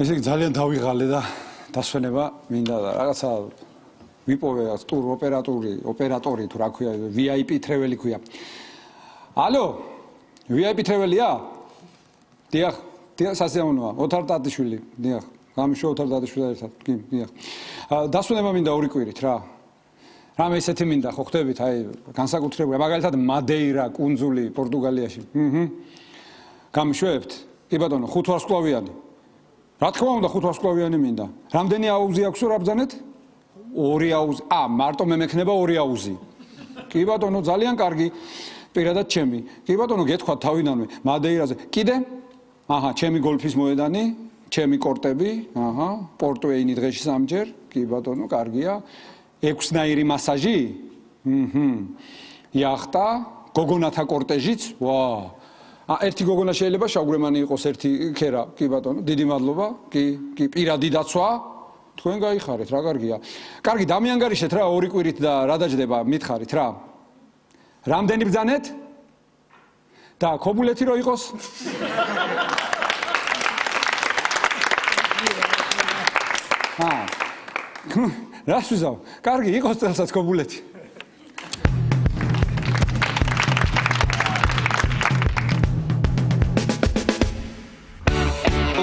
ესე იგი ძალიან დავიღალე და დასვენება მინდა და რაღაცა ვიპოვე ტურ ოპერატორი თუ რა ქვია VIP ტრეველი ქვია. ალო, VIP ტრეველია? დიახ, სასიამოვნოა. ოთარ ტატიშვილი, დიახ. გამიშო ოთარ ტატიშვილთან ერთად. კი, დიახ. დასვენება მინდა ორი კვირით რა. რამე ისეთი მინდა, ხო ხვდებით, აი, განსაკუთრებული, მაგალითად მადეირა კუნძული პორტუგალიაში. გამიშვებთ? კი ბატონო, 5 ვარსკვლავიანი. რა თქმა უნდა, 5 ვარსკვლავიანი მინდა. რამდენი აუზი აქვსო რა ბრძანეთ? 2 აუზი. მარტო მე მექნება 2 აუზი. კი ბატონო, ძალიან კარგი. პირადად ჩემი. კი ბატონო, გეთქვათ თავიდანვე მადეირაზე. კიდე? აჰა, ჩემი გოლფის მოედანი, ჩემი კორტები, აჰა, პორტვეინი დღეში 3 ჯერ. კი ბატონო, კარგია. 6-ნაირი მასაჟი? იახტა, გოგონათა კორტეჟიც? ვა! ერთი გოგონა შეიძლება შავგრემანი იყოს, ერთი ქერა. კი ბატონო, დიდი მადლობა. კი, პირადი დაცვა. თქვენ გაიხარეთ, რა კარგია. კარგი, დამიანგარიშეთ რა 2 კვირით და რა დაждდება, მითხარით რა. რამდენი ბრძანეთ? და ქობულეთი რო იყოს? რას ვიზავ? კარგი, იყოს წელსაც ქობულეთი.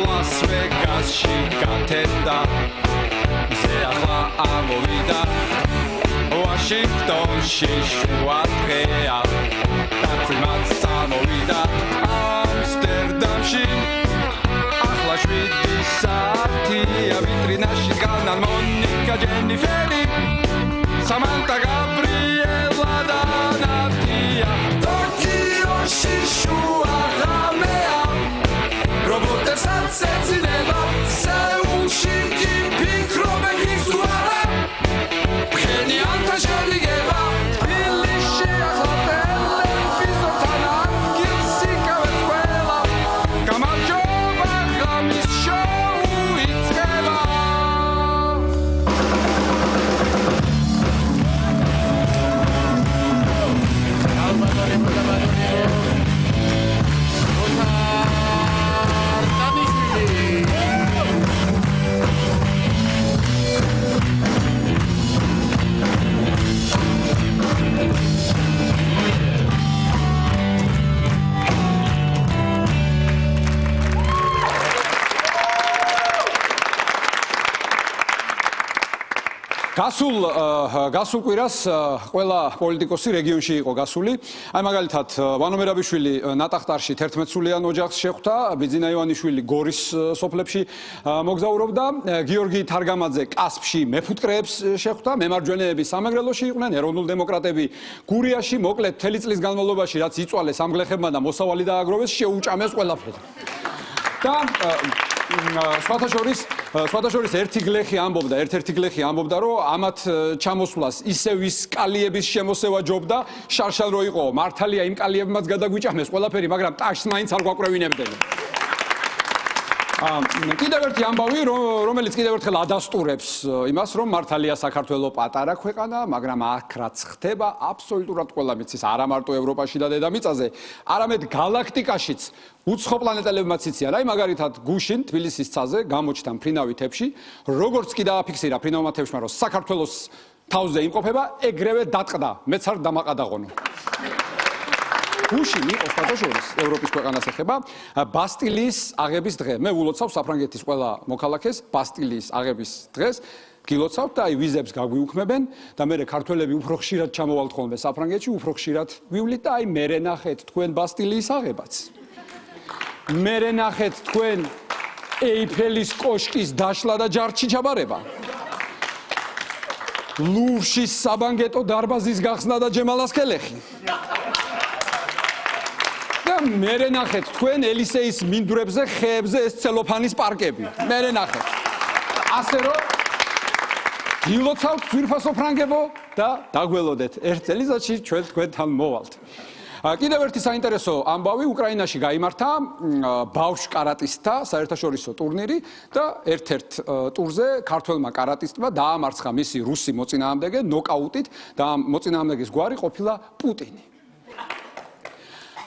ლას ვეგასში გათენდა ზე ახლა ამოვიდა ვაშინგტონში შუა დღეა დაციმაც წამოვიდა ამსტერდამში ახლა 7 საათია ვიტრინაში დგანან მონიკა ჯენიფერი სამანტა გაბრიელა და ნატია ტოკიოში შუა ღამეა რობოტებსაც ეცინება სეულში კი ფიქრობენ ის თუ არა ხენი ანთა შევიგება თბილისში ახლა ტელევიზორთან ადგილს იკავებს ყველა გამარჯობა ღამის შოუ იწყება გასულ კვირას ყველა პოლიტიკოსი რეგიონში იყო გასული. აი მაგალითად ვანო მერაბიშვილი ნატახტარში 11 სულიან ოჯახს შეხვდა, ბიძინა ივანიშვილი გორის სოფლებში მოგზაურობდა, გიორგი თარგამაძე კასპში მეფუტკრეებს შეხვდა, მემარჯვენეები სამეგრელოში იყვნენ, ეროვნულ დემოკრატები გურიაში, მოკლედ მთელი წლის განმავლობაში რაც იწვალეს ამ გლეხებმა და მოსავალი დააგროვეს, შეუჭამეს ყველაფერი. და სხვათა შორის ერთი გლეხი ამბობდა, ერთ-ერთი გლეხი ამბობდა, რომ ამათ ჩამოსვლას ისევ ის კალიების შემოსევა ჯობდა, შარშან რო იყო, მართალია იმ კალიებმაც გადაგვიჭამეს ყველაფერი, მაგრამ ტაშს მაინც არ გვაკვრევინებდნენ. კიდევ ერთი ამბავი, რომელიც კიდევ ერთხელ ადასტურებს იმას, რომ მართალია საქართველოს პატარა ქვეყანა, მაგრამ აქ რაც ხდება, აბსოლუტურად ყველა მიცის, არა მარტო ევროპაში და დედამიწაზე, არამედ galaktikashიც უცხო პლანეტელებმაც იციან. აი მაგალითად გუშინ თბილისის ცაზე გამოჩნდა მფრინავი თებში, როგორც კი დააფიქსირა მფრინავმა თებშმა, რომ საქართველოს თავზე იმყოფება, ეგრევე დატყდა, მეც არ დამაყადაღონო. გუშინ იყო სხვადასხვა ევროპის ქვეყანას ეხება ბასტილიის აღების დღე. მე ულოცავ საფრანგეთის ყველა მოქალაქეს ბასტილიის აღების დღეს. გილოცავთ და აი ვიზებს გაგვიუქმებენ და მე ქართველები უფრო ხშირად ჩამოვალთ ხოლმე საფრანგეთში, უფრო ხშირად ვივლით და აი მერე ნახეთ თქვენ ბასტილიის აღებაც. მერე ნახეთ თქვენ ეიფელის კოშკის დაშლა და ჯარჩი ჩაბარება. ლუვრში საბანგეტო დარბაზის გახსნა და ჯემალასქელეხი. მერე ნახეთ თქვენ ელისეის მინდვრებზე, ხეებზე ეს ცელოფანის პარკები. მერე ნახეთ. ასე რომ გილოცავთ ძვირფასო ფრანგებო და დაგველოდეთ. ერთ წელიწადში ჩვენ თქვენთან მოვალთ. კიდევ ერთი საინტერესო ამბავი უკრაინაში გაიმართა ბავშვ კარატისტთა საერთაშორისო ტურნირი და ერთ-ერთ ტურზე ქართველმა კარატისტმა დაამარცხა მისი რუსი მოწინააღმდეგე ნოკაუტით და მოწინააღმდეგის გვარი ყოფილა პუტინი.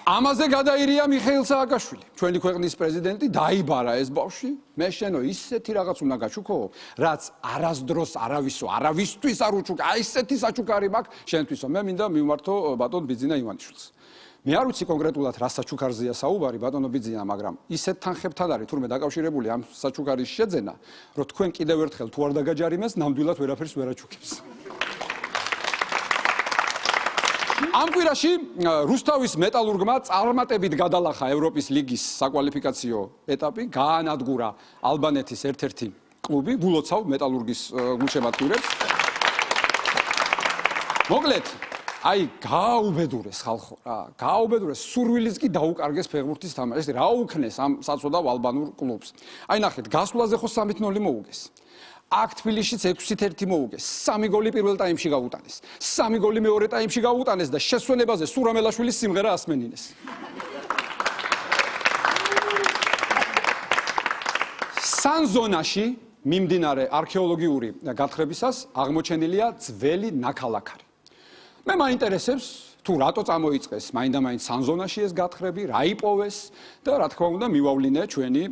ამაზე გადაირია მიხეილ სააკაშვილი, ჩვენი ქვეყნის პრეზიდენტი, დაიბარა ეს ბავშვი, მე შენო ისეთი რაღაც უნდა გაჩუქო, რაც არასდროს არავისთვის არ უჩუქ, აი ესეთი საჩუქარი მაქვს შენთვისო, მე მინდა მივმართო ბატონ ბიძინა ივანიშვილს. მე არ ვიცი კონკრეტულად რა საჩუქარზეა საუბარი ბატონო ბიძინა, მაგრამ ისეთ თანხებთან არის თურმე დაკავშირებული ამ საჩუქარის შეძენა, რომ თქვენ კიდევ ერთხელ თუ არ დაგაჯარიმეს, ნამდვილად ვერაფერს ვერ აჩუქებს. ამ კვირაში რუსთავის მეტალურგმა წარმატებით გადალახა ევროპის ლიგის საკვალიფიკაციო ეტაპი, გაანადგურა ალბანეთის ერთ-ერთი კლუბი, ვულოცავ მეტალურგის გულშემატკივრებს. მოკლედ, აი გააუბედურეს ხალხო რა, გააუბედურეს, სურვილიც კი დაუკარგეს ფეხბურთის თამაში, რა უქნეს ამ საწოდავ ალბანურ კლუბს. აი ნახეთ, გასვლაზე ხო 3-0 მოუგეს. აქ თბილისშიც 6-1 მოუგეს. 3 გოლი პირველ ტაიმში გაუტანეს. 3 გოლი მეორე ტაიმში გაუტანეს და შესვენებაზე სურამელაშვილის სიმღერა ასმენინეს. სანზონაში მიმდინარე არქეოლოგიური გათხრებისას აღმოჩენილია ძველი ნაქალაქარი. მე მაინტერესებს თუ რატო წამოიწყეს მაინდა-მაინც სანზონაში ეს გათხრები, რა იპოვეს და რა თქმა უნდა მივავლინე ჩვენი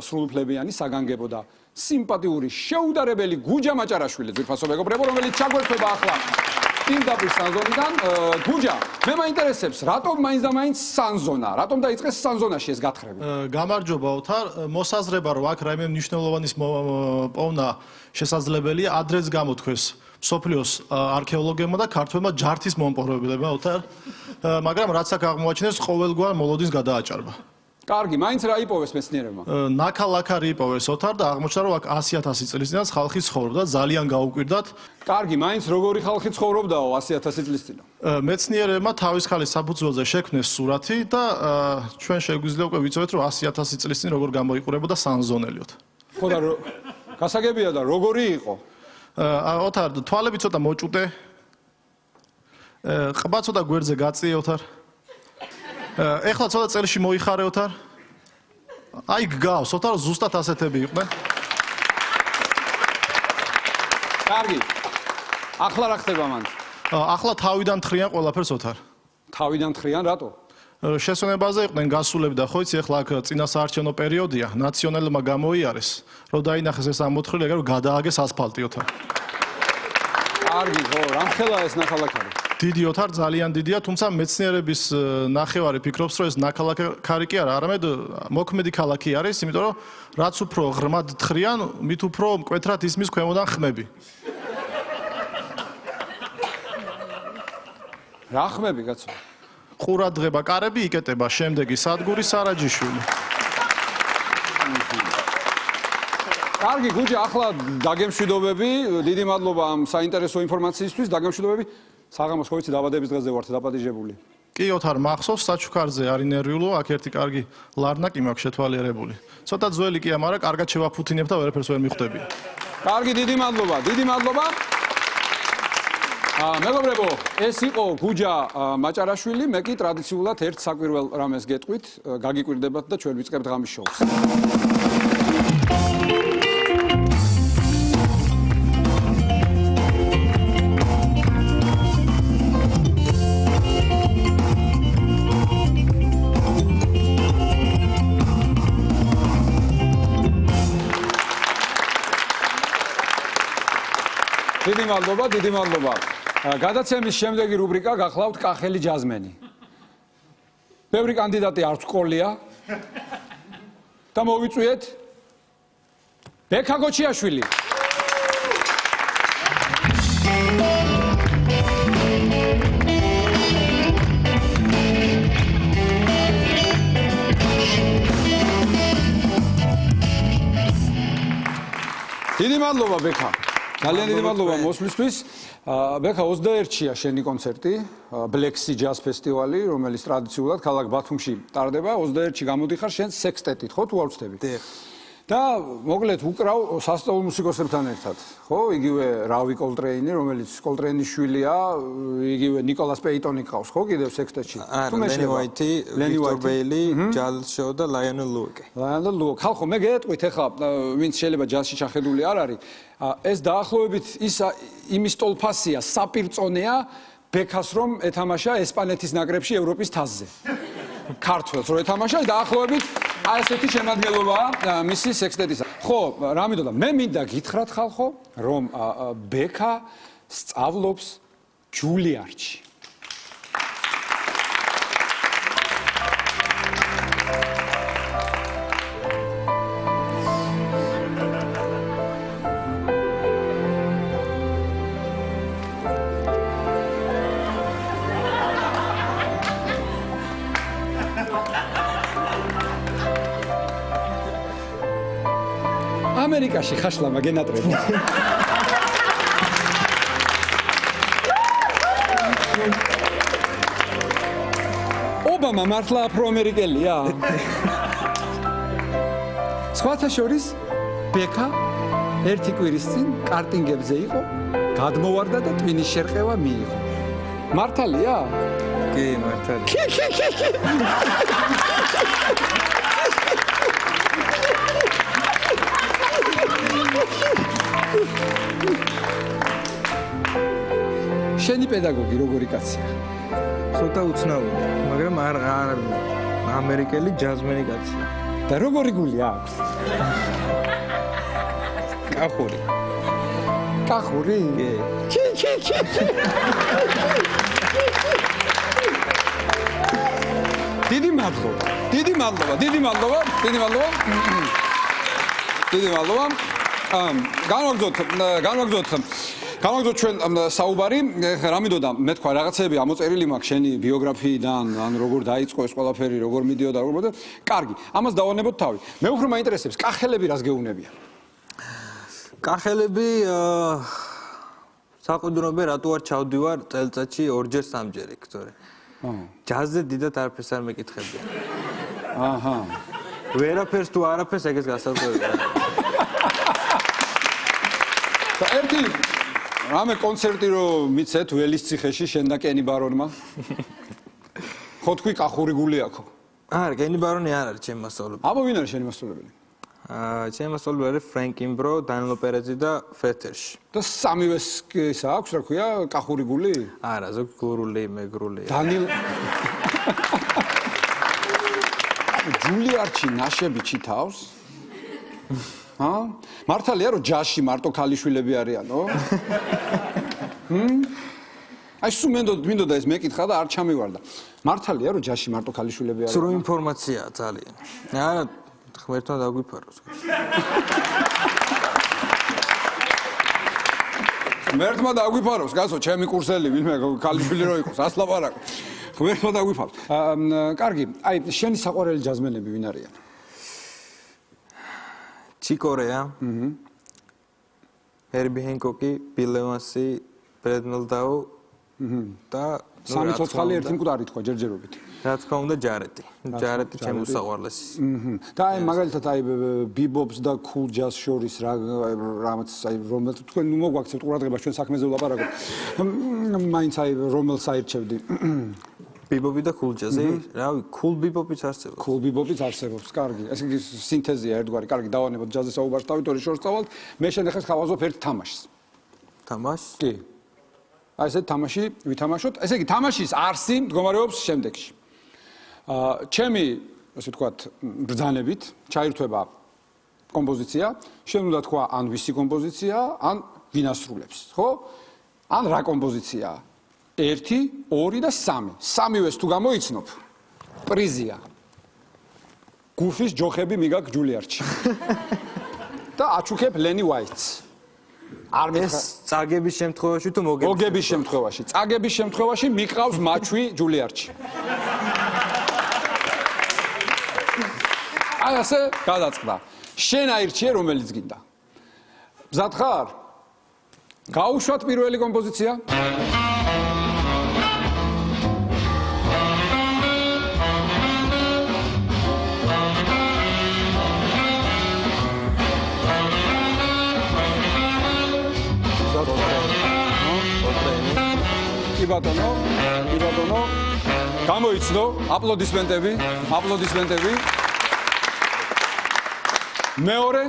სრულუფლებიანი საგანგებო და სიმპათიური შეუდარებელი გუჯა მაჭარაშვილი, ძვირფასო მეგობრებო, რომელიც ჩაგვერთვება ახლა პირდაპირ სანზონიდან. გუჯა, მე მაინტერესებს, რატომ მაინც-მაინც სანზონა, რატომ დაიწყეს სანზონაში ეს გათხრები? გამარჯობა ოთარ, მოსაზრება რომ აქ რაიმე მნიშვნელოვანის პოვნა შესაძლებელია, ადრეც გამოთქვეს მსოფლიოს არქეოლოგებმა და ქართველმა ჯართის მომპოვებელებმა ოთარ, მაგრამ რაც აქ აღმოაჩინეს, ყოველგვარ მოლოდინს გადააჭარბა. კარგი, მაინც რა იპოვეს მეცნიერებმა? ნაქალაქარი იპოვეს ოთარ და აღმოჩნდა რომ აქ 100,000 წლის წინათ ხალხი ცხოვრობდა, ძალიან გაუკვირდათ. კარგი, მაინც როგორი ხალხი ცხოვრობდაო 100,000 წლის წინ? მეცნიერებმა თავის ხალის საფუძველზე შექმნეს სურათი და ჩვენ შეგვიძლია უკვე ვიცოდეთ რომ 100,000 წლის წინ როგორ გამოიყურებოდა სანზონელიოთ. ხო და გასაგებია და როგორი იყო? ოთარ, თვალები ცოტა მოჭუტე. ყბა ცოტა გვერდზე გაწიე ოთარ. ეხლა ცოტა წელში მოიხარე ოთარ. აი გგავს ოთარ, ზუსტად ასეთები იყვნენ. კარგი. ახლა რა ხდება მან? ახლა თავიდან თხრიან ყველაფერს ოთარ. თავიდან თხრიან რატო? შესვენებაზე იყვნენ გასულები და ხო იცი ახლა აქ წინასაარჩევნო პერიოდია, ნაციონალმა გამოიარეს, რომ დაინახეს ეს ამოთხრილი, რომ გადააგეს ასფალტი ოთარ. კარგი, ხო, რამხელა ეს ნაქალაქარი? დიდი ოთარ, ძალიან დიდია, თუმცა მეცნიერების ნახევარი ფიქრობს, რომ ეს ნაქალაქარი კი არა, არამედ მოქმედი ქალაქი არის, იმიტომ რომ რაც უფრო ღრმად თხრიან, მით უფრო მკვეთრად ისმის ქვემოდან ხმები. რა ხმები, კაცო? ყურადღება, კარები იკეტება, შემდეგი სადგური სარაჯიშვილი. კარგი, გუჯა, ახლა დაგემშვიდობები, დიდი მადლობა ამ საინტერესო ინფორმაციისთვის, დაგემშვიდობები. საღამოს ხო ვიცი დაბადების დღეზე ვართ დაპატიჟებული. კი, ოთარ, მახსოვს საჩუქარზე არის ნერვიულო, აქ ერთი კარგი ლარნაკი მაქვს შეთვალიერებული. ცოტა ძველი კი, მაგრამ კარგად შევაფუთინებ და ვერაფერს ვერ მიხვდები. კარგი, დიდი მადლობა, დიდი მადლობა. მეგობრებო, ეს იყო გუჯა მაჭარაშვილი, მე კი ტრადიციულად ერთ საკვირველ რამეს გეტყვით, გაგიკვირდებათ და ჩვენ ვიწყებთ ღამის შოუს. დიდი მადლობა, დიდი მადლობა. გადაცემის შემდეგი რუბრიკა გახლავთ კახელი ჯაზმენი. ბევრი კანდიდატი არც ყოლია და მოვიწვიეთ ბექა გოჩიაშვილი. დიდი მადლობა ბექა. ძალიან დიდი მადლობა მოსვლისთვის. ბექა 21-ია შენი კონცერტი, Black Sea Jazz Festival-ი, რომელიც ტრადიციულად ქალაქ ბათუმში ტარდება. 21-ში გამოდიხარ შენ სექსტეტით, ხო თუ არ ვცდები? დიახ. და მოკლედ უკრავ სასწავლო მუსიკოსებთან ერთად, ხო? იგივე რავი კოლტრეინი, რომელიც კოლტრეინის შვილია, იგივე ნიკოლას პეიტონი ყავს, ხო? კიდევ სექსტეტში. ლენი ვაიტი, ვიქტორ ბეილი, ჯალ შოუ და ლაიონელ ლუიკი. ლაიონელ ლუიკი. ხალხო, მე გეტყვით ახლა, ვინც შეიძლება ჯაზში ჩახედული არ არის, ეს დაახლოებით იმის ტოლფასია, საპირწონეა ბექას რომ ეთამაშა ესპანეთის ნაკრებში ევროპის თასზე. ქართველს რო ეთამაშა დაახლოებით აი ესეთი შემადგენლობაა მისი სექსტეტისა. ხო, რამიდოდა, მე მინდა გითხრათ ხალხო, რომ ბექა სწავლობს ჯულიარდში. ამერიკაში ხაშლამა გენატრები. ობამა მართლა აფროამერიკელია. სხვათა შორის ბექა ერთი კვირის წინ კარტინგებზე იყო, გადმოვარდა და ტვინის შერყევა მიიღო. მართალია? კი, მართალია. შენი პედაგოგი როგორი კაცია? ცოტა უცნაური, მაგრამ არ ამერიკელი ჯაზმენი კაცია. და როგორი გული აქვს? კახური. კახური? კი. დიდი მადლობა. განვაგრძოთ ჩვენ საუბარი. რა მინდოდა მე თქვა რაღაცები ამოწერილი მაქვს შენი ბიოგრაფიიდან, ან როგორ დაიწყო ეს ყველაფერი, როგორ მიდიოდა, როგორ მოდი. კარგი, ამას დავანებოთ თავი. მე უფრო მაინტერესებს კახელები რას გეუნებიან? კახელები საყუდრობე რატო არ ჩავდივარ წელიწადში 2-ჯერ 3-ჯერ იქ, თორე. ჯაზზე დიდად არაფერს არ მეკითხებიან. აჰა. ვერაფერს თუ არაფერს ეგეც გასაკვირია. და ერთი რამე კონცერტი რო მიცეთ ველისციხეში შენ და კენი ბარონმა? ხო თქვი კახური გული აქო? არა, კენი ბარონი არ არის ჩემი მასწავლებელი. აბა ვინ არის შენი მასწავლებელი? ჩემი მასწავლებელი არის ფრენკ იმბრო, დანილო პერეზი და ფეთერში. და სამივეს ისა აქვს, რა ქვია, კახური გული? არა, ზოგი გურული, მეგრული. ჯულიარდში ნაშები ჩითავს? მართალია რომ ჯაზში მარტო ქალიშვილები არიანო? აი სულ მინდოდა ეს მეკითხა და არ ჩამივარდა. მართალია რომ ჯაზში მარტო ქალიშვილები არიან? სრულ ინფორმაციაა ძალიან. არა, ღმერთმა დაგვიფაროს. ღმერთმა დაგვიფაროს, გასო, ჩემი კურსელი, ვინმე ქალიშვილი რო იყოს, ასლაპარაკო. ღმერთმა დაგვიფაროს. კარგი, აი შენი საყვარელი ჯაზმენები ვინ არიან? ჩიკორეა. ჰერბი ჰენკოკი, ბილ ევანსი, ბრედ მელდაუ და სამი ცოცხალი ერთი მკვდარი თქვა ჯერჯერობით. რა თქმა უნდა ჯარეტი. ჯარეტი ჩემი უსაყვარლესი. და აი მაგალითად აი ბიბობს და კულ ჯაზ შორის რამაც აი რომელიც თქვენ ნუ მოგვაქცევთ ყურადღებას ჩვენ საქმეზე ვლაპარაკობ. მაინც აი რომელს აირჩევდი? ბიბობი და კულ ჯაზი? რავი, კულ ბიბობიც არსებობს. კულ ბიბობიც არსებობს, კარგი. ეს იგი სინთეზია ერთგვარი, კარგი, დავანებოთ ჯაზის საუბარს თავითორი შორს წავალთ. მე შენ ახლა ხავაზობ ერთ თამაშს. თამაშს? კი. აი ესე თამაში ვითამაშოთ. ესე იგი თამაშის არსი მდგომარეობს შემდეგში. ჩემი ასე ვთქვათ ბრძანებით ჩაირთვება კომპოზიცია, შენ უნდა თქვა ან ვისი კომპოზიცია, ან ვინ ასრულებს, ხო? ან რა კომპოზიციაა? 1, 2 და 3. სამივეს თუ გამოიცნობ, პრიზია. გუფის ჯოხები მიგაკ ჯულიარდში. და აჩუქებ ლენი ვაიტს. არ ეს წაგების შემთხვევაში თუ მოგების შემთხვევაში. წაგების შემთხვევაში მიყავს მაჩვი ჯულიარდში. აი ასე გადაწყდა. შენ აირჩიე რომელიც გინდა. მზად ხარ? გაუშვათ პირველი კომპოზიცია. კი ბატონო. გამოიცნო, აპლოდისმენტები. მეორე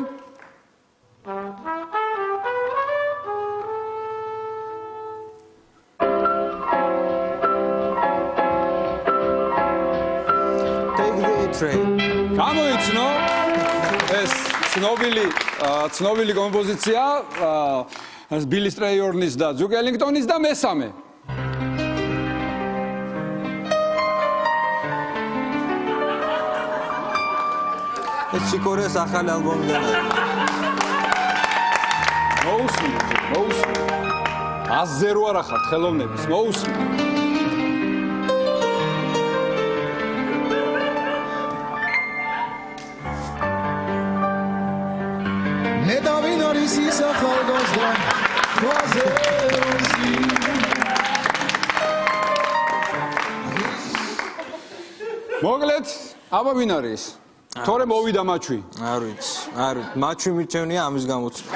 Train. გამოიცნო ეს ცნობილი კომპოზიცია Billy Strayhorn-ის და Duke Ellington-ის და მესამე. ეს ჩიკორეს ახალი ალბომიდან არის. მოусმინე. აზზე რო არა ხართ ხელოვნების, მოусმინე. მოკლედ, აბა ვინ არის? თორე მოვიდა მაჩვი. არ ვიცი. მაჩვი მიჩვენია ამის გამოცდა.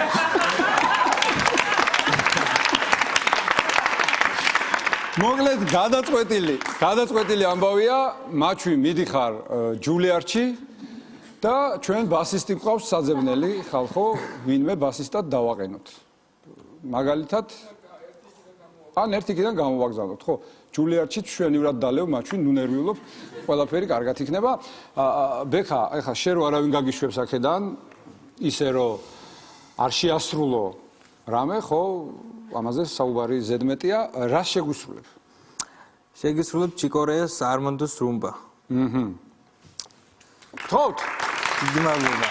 მოკლედ, გადაწყვეტილი ამბავია, მაჩვი მიდიხარ ჯულიარდში და ჩვენ ბასისტი მყავს საძებნელი ხალხო, ვინმე ბასისტად დავაყენოთ. მაგალითად ან ერთი კიდე გამოვაგზავნოთ, ხო? ჯულიარდში ჩვენივრად დალევ მაჩვი, ნუ ნერვიულობ, ყველაფერი კარგად იქნება. ბექა, ეხლა შენ რო არავინ გაგიშვებს აქედან, ისე რომ არ შეასრულო რამე, ხო? ამაზე საუბარი ზედმეტია, რა შეგუსრულებ? შეგისრულებ ჩიკორეს არმანდოს რუმბა. თხოვთ. დიდი მადლობა.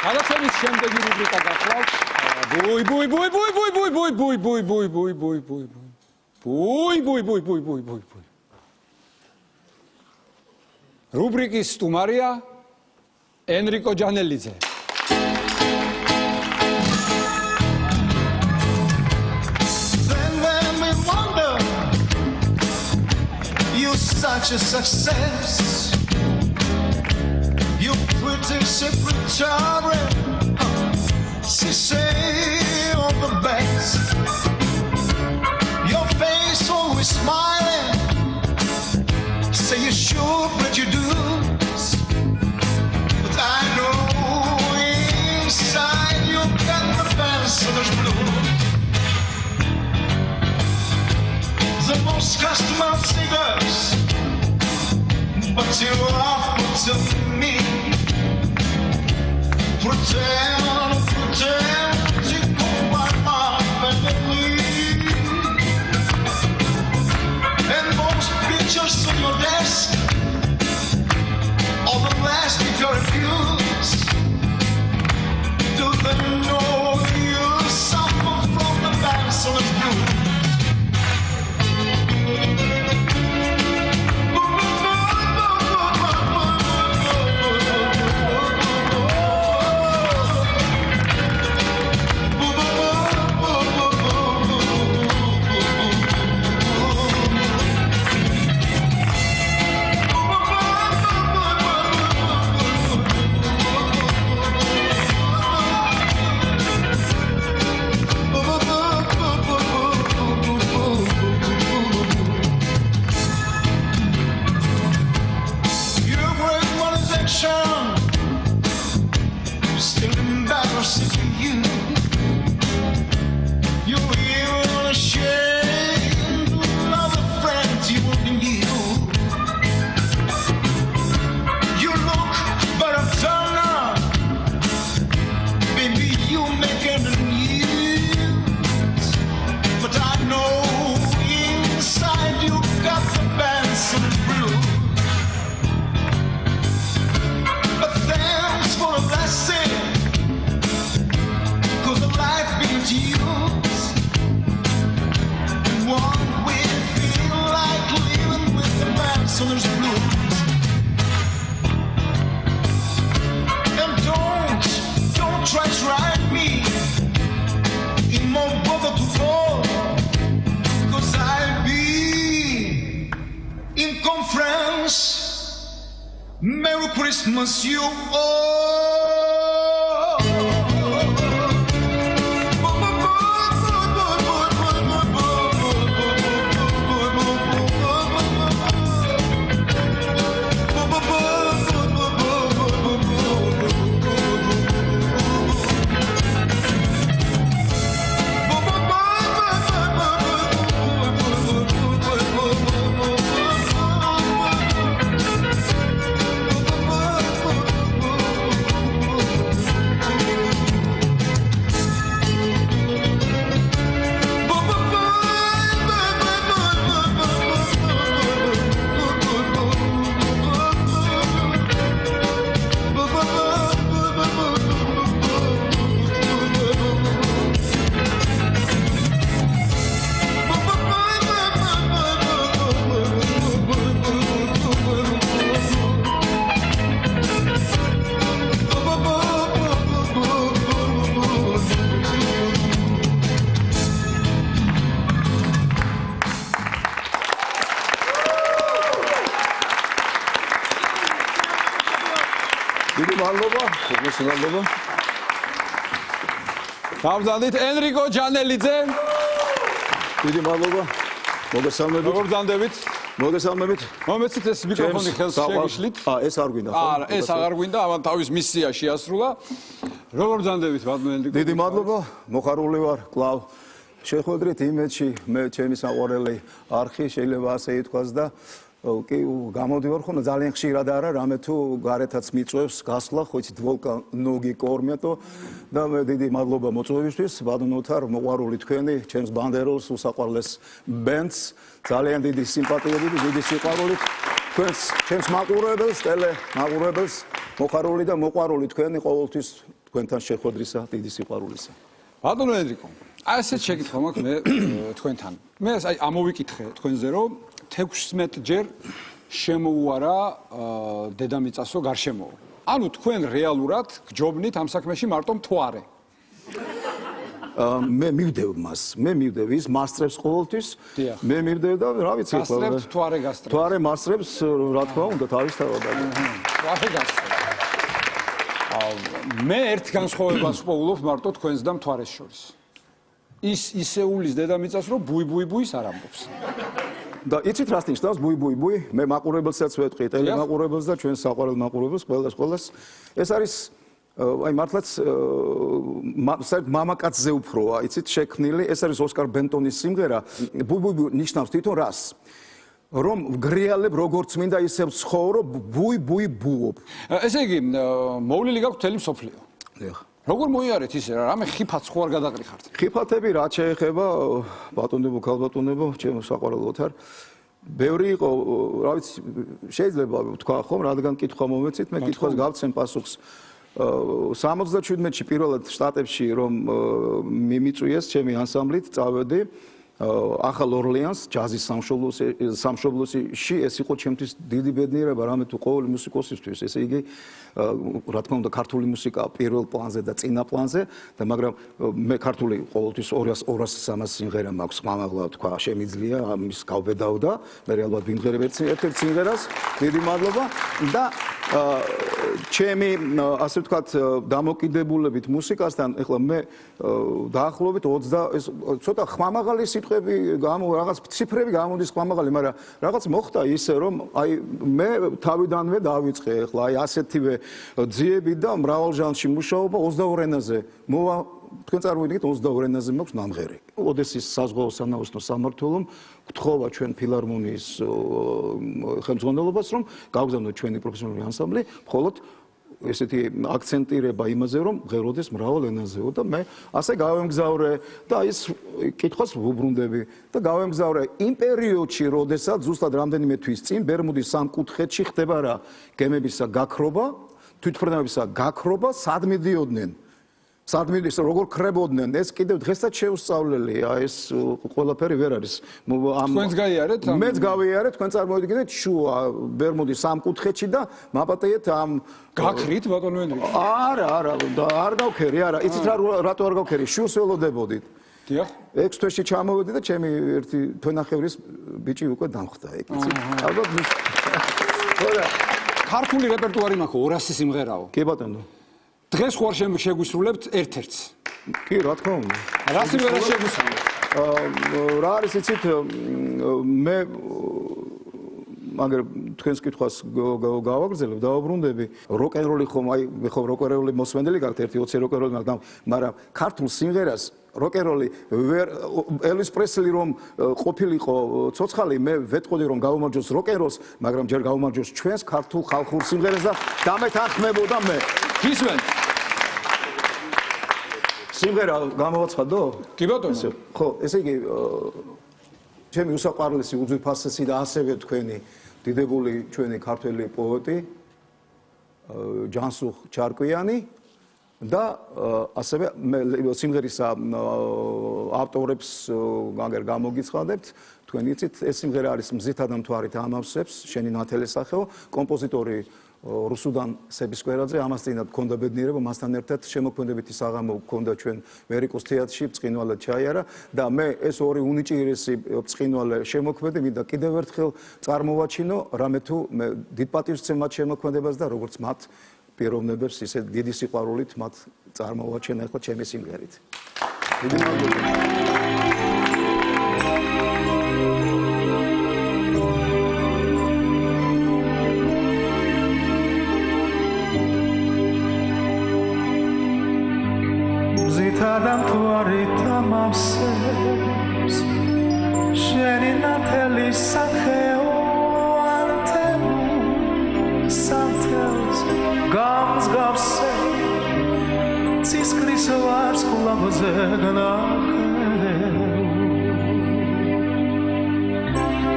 გადაცემის შემდეგი რუბრიკა გახლავთ. ბუი. რუბრიკის სტუმარია ენრიკო ჯანელიძე. Such a success. You pretty secretary, she say all the best. Your face always smiling, say you sure but you do. But I know inside. but you offer to me. Pretend to go by my family. And most pictures on your desk are the last if you refuse. Do they know you suffer from the bachelor's blues? Still embarrassing to you. You're even ashamed of the friends you knew. You look better turner, baby. You making the news, but I know inside you got the Benson blues. But thanks for a blessing. Blues. And don't try to write me in more bother to fall, cause I'll be in conference. Merry Christmas, you all. გამზადეთ ენრიკო ჯანელიძე. დიდი მადლობა. მოგესალმებით. როგორ ბრძანდებით? მოგესალმებით. მომეცით ეს მიკროფონი ხელს შეგიშლით. ეს არ გვინდა ხო? არა, ეს აღარ გვინდა, ამან თავის მისია შეასრულა. როგორ ბრძანდებით, ბატონო ენრიკო? დიდი მადლობა. მოხარული ვარ კლავ. შეხვედრით იმედში მე ჩემი საყვარელი არხი შეიძლება ასე ითქვას და კი გამოდივარ ხოლმე ძალიან ხშირად არა რამე თუ გარეთაც მიწვევს გასვლა ხო იცით ვოლკანოგი კორმეტო და მე დიდი მადლობა მოწვევისთვის ბატონოთარ მოყვარული თქვენი ჩემს ბანდეროლს უსაყვარლეს ბენდს ძალიან დიდი სიმპათიები და დიდი სიყვარული თქვენს ჩემს მაყურებელს ტელე მაყურებელს მოხარული და მოყვარული თქვენი ყოველთვის თქვენთან შეხვედრისა დიდი სიყვარულისა ბატონო ენრიკო აი ესეთ შეკითხვა მაქვს მე თქვენთან მე აი ამოვიკითხე თქვენზე რომ 16 ჯერ შემოუარა დედამიწასო გარშემო. ანუ თქვენ რეალურად გჯობნით ამ საქმეში მარტო მთვარე. მე მივდევ მას. მე მივდევ ის მასწრებს ყოველთვის. მე მივდევ და რა ვიცი ხო. გასწრებთ მთვარე გასწრებთ. მთვარე მასწრებს რა თქმა უნდა თავისთავად. მთვარე გასწრებთ. მე ერთ განსხვავებას ვპოულობ მარტო თქვენს და მთვარეს შორის. ის ისეულის დედამიწას რომ ბუი-ბუი-ბუის არ ამბობს. და იცით რას ნიშნავს ბუი-ბუი-ბუი? მე მაყურებელსაც ვეთქვი, ტელემაყურებელს და ჩვენს საყვარელ მაყურებელს, ყველას. ეს არის აი მართლაც მამაკაცზე უფროა, იცით, შექმნილი. ეს არის ოსკარ ბენტონის სიმღერა. ბუი-ბუი-ბუი ნიშნავს თვითონ რას? რომ ვგრიალებ როგორც მინდა ისევ ცხოვრო, ბუი ბუობ. ესე იგი, მოვლილი გაქვთ მთელი მსოფლიო. დიახ. როგორ მოიარეთ ისე რა, რამე ხიფათს ხო არ გადაყრიხართ? ხიფათები რაც შეეხება ბატონებო, ქალბატონებო, ჩემო საყვარელ ოთარ. ბევრი იყო, რა ვიცი, შეიძლება ვთქვა ხომ, რადგან კითხვა მომეცით, მე კითხვას გავცემ პასუხს. 77-ში პირველად შტატებში რომ მიმიწვიეს ჩემი ანსამბლით, წავედი ახალ ორლეანს ჯაზის სამშობლოში ეს იყო ჩემთვის დიდი ბედნიერება რამე თუ ყოველი მუსიკოსისთვის ესე იგი რა თქმა უნდა ქართული მუსიკა პირველ პლანზე და წინა პლანზე და მაგრამ მე ქართული ყოველთვის 200-300 სიმღერა მაქვს მამაღლა თქვა შემიძლია ამის გავბედავდა მე ალბათ ვიმღერებ ერთ-ერთ სიმღერას დიდი მადლობა და ჩემი ასე ვთქვათ დამოკიდებულებით მუსიკასთან ეხლა მე დაახლოებით 20 ცოტა ხმამაღალი სიტყვები რაღაც ციფრები გამოდის ხმამაღალი მაგრამ რაღაც მოხდა ისე რომ აი მე თავიდანვე დავიწყე ეხლა აი ასეთივე ძიები და მრავალ ჟანრში მუშაობა 22 ენაზე მოვა თქვენ წარმოიდგინეთ 22 ენაზე მაქვს ნამღერი ოდესის საზღვაო სანაოსნო სამმართველომ გთხოვა ჩვენ ფილარმონიის ხელმძღვანელობას რომ გავგზავნოთ ჩვენი პროფესიონალური ანსამბლი მხოლოდ ესეთი აქცენტირება იმაზე რომ ღეროდეს მრავალ ენაზეო და მე ასე გავემგზავრე და ის კითხვას ვუბრუნდები და გავემგზავრე იმ პერიოდში როდესაც ზუსტად რამდენიმე თვის წინ ბერმუდის სამკუთხედში ხდება რა გემებისა გაქრობა თვითმფრინავისა გაქრობა სად მიდიოდნენ სად მიდის როგორ ხრებოდნენ ეს კიდევ დღესაც შეუსწავლელია ეს ყველაფერი ვერ არის თქვენს გაიარეთ მეც გავიარე თქვენ წარმოიდგინეთ შუა ბერმუდის სამკუთხედში და მაპატიეთ ამ გაქრით ბატონო ენრიკე არა არ გავქერი არა იცით რატო არ გავქერი შურს ველოდებოდით დიახ 6 თვეში ჩამოვედი და ჩემი ერთი თვენახევრის ბიჭი უკვე დამხდა ეგ იცით ალბათ ხოდა ქართული რეპერტუარი მაქვს 200 სიმღერაო კი ბატონო დღეს ხო არ შეგვისრულებთ ერთ-ერთს კი რა თქმა უნდა რა სიმღერა შეგვისრულებთ რა არის იცით მე მაგრამ თქვენს კითხვას გავაგრძელებ დავაბრუნდები როკ-ენ-როლი ხომ აი მე ხო როკ-ენ-როლი მოსვენელი გაქვთ 1-20 როკ-ენ-როლი მაგრამ ქართულ სიმღერას როკ-ენ-როლი ელვის პრესლი რომ ყოფილიყო ცოცხალი მე ვეტყოდი რომ გავუმარჯოს როკ-ენ-როლს მაგრამ ჯერ გავუმარჯოს ჩვენს ქართულ ხალხურ სიმღერას და დამეთანხმებოდა მე გისმენ სიმღერა გამოვაცხადო კი ბატონო ხო ესე იგი ჩემი უსაყვარლესი უძვირფასესი და ასევე თქვენი დიდებული ჩვენი ქართველი პოეტი ჯანსუღ ჩარკვიანი და ასევე სიმღერის ავტორებს გამოგიცხადებთ თქვენ იცით ეს სიმღერა არის მზითა და მთვარით ამავსებს შენი ნათელი სახეო კომპოზიტორი რუსუდან სებისკვერაძე ამას წინათ გქონდა ბედნიერება მასთან ერთად შემოქმედებითი საღამო გქონდა ჩვენ ვერიკოს თეატრში ბრწყინვალე ჩაიარა და მე ეს ორი უნიჭიერესი ბრწყინვალე შემოქმედი მინდა კიდევ ერთხელ წარმოვაჩინო რამე თუ მე დიდ პატივს ვცემ მათ შემოქმედებას და როგორც მათ პიროვნებებს ისე დიდი სიყვარულით მათ წარმოვაჩენა ახლა ჩემი სიმღერით დიდი მადლობა Adam tuarit amavses Sheni nateli sakheo antemu Samtels gams gavse Cis krisovars kulavoze gnacheu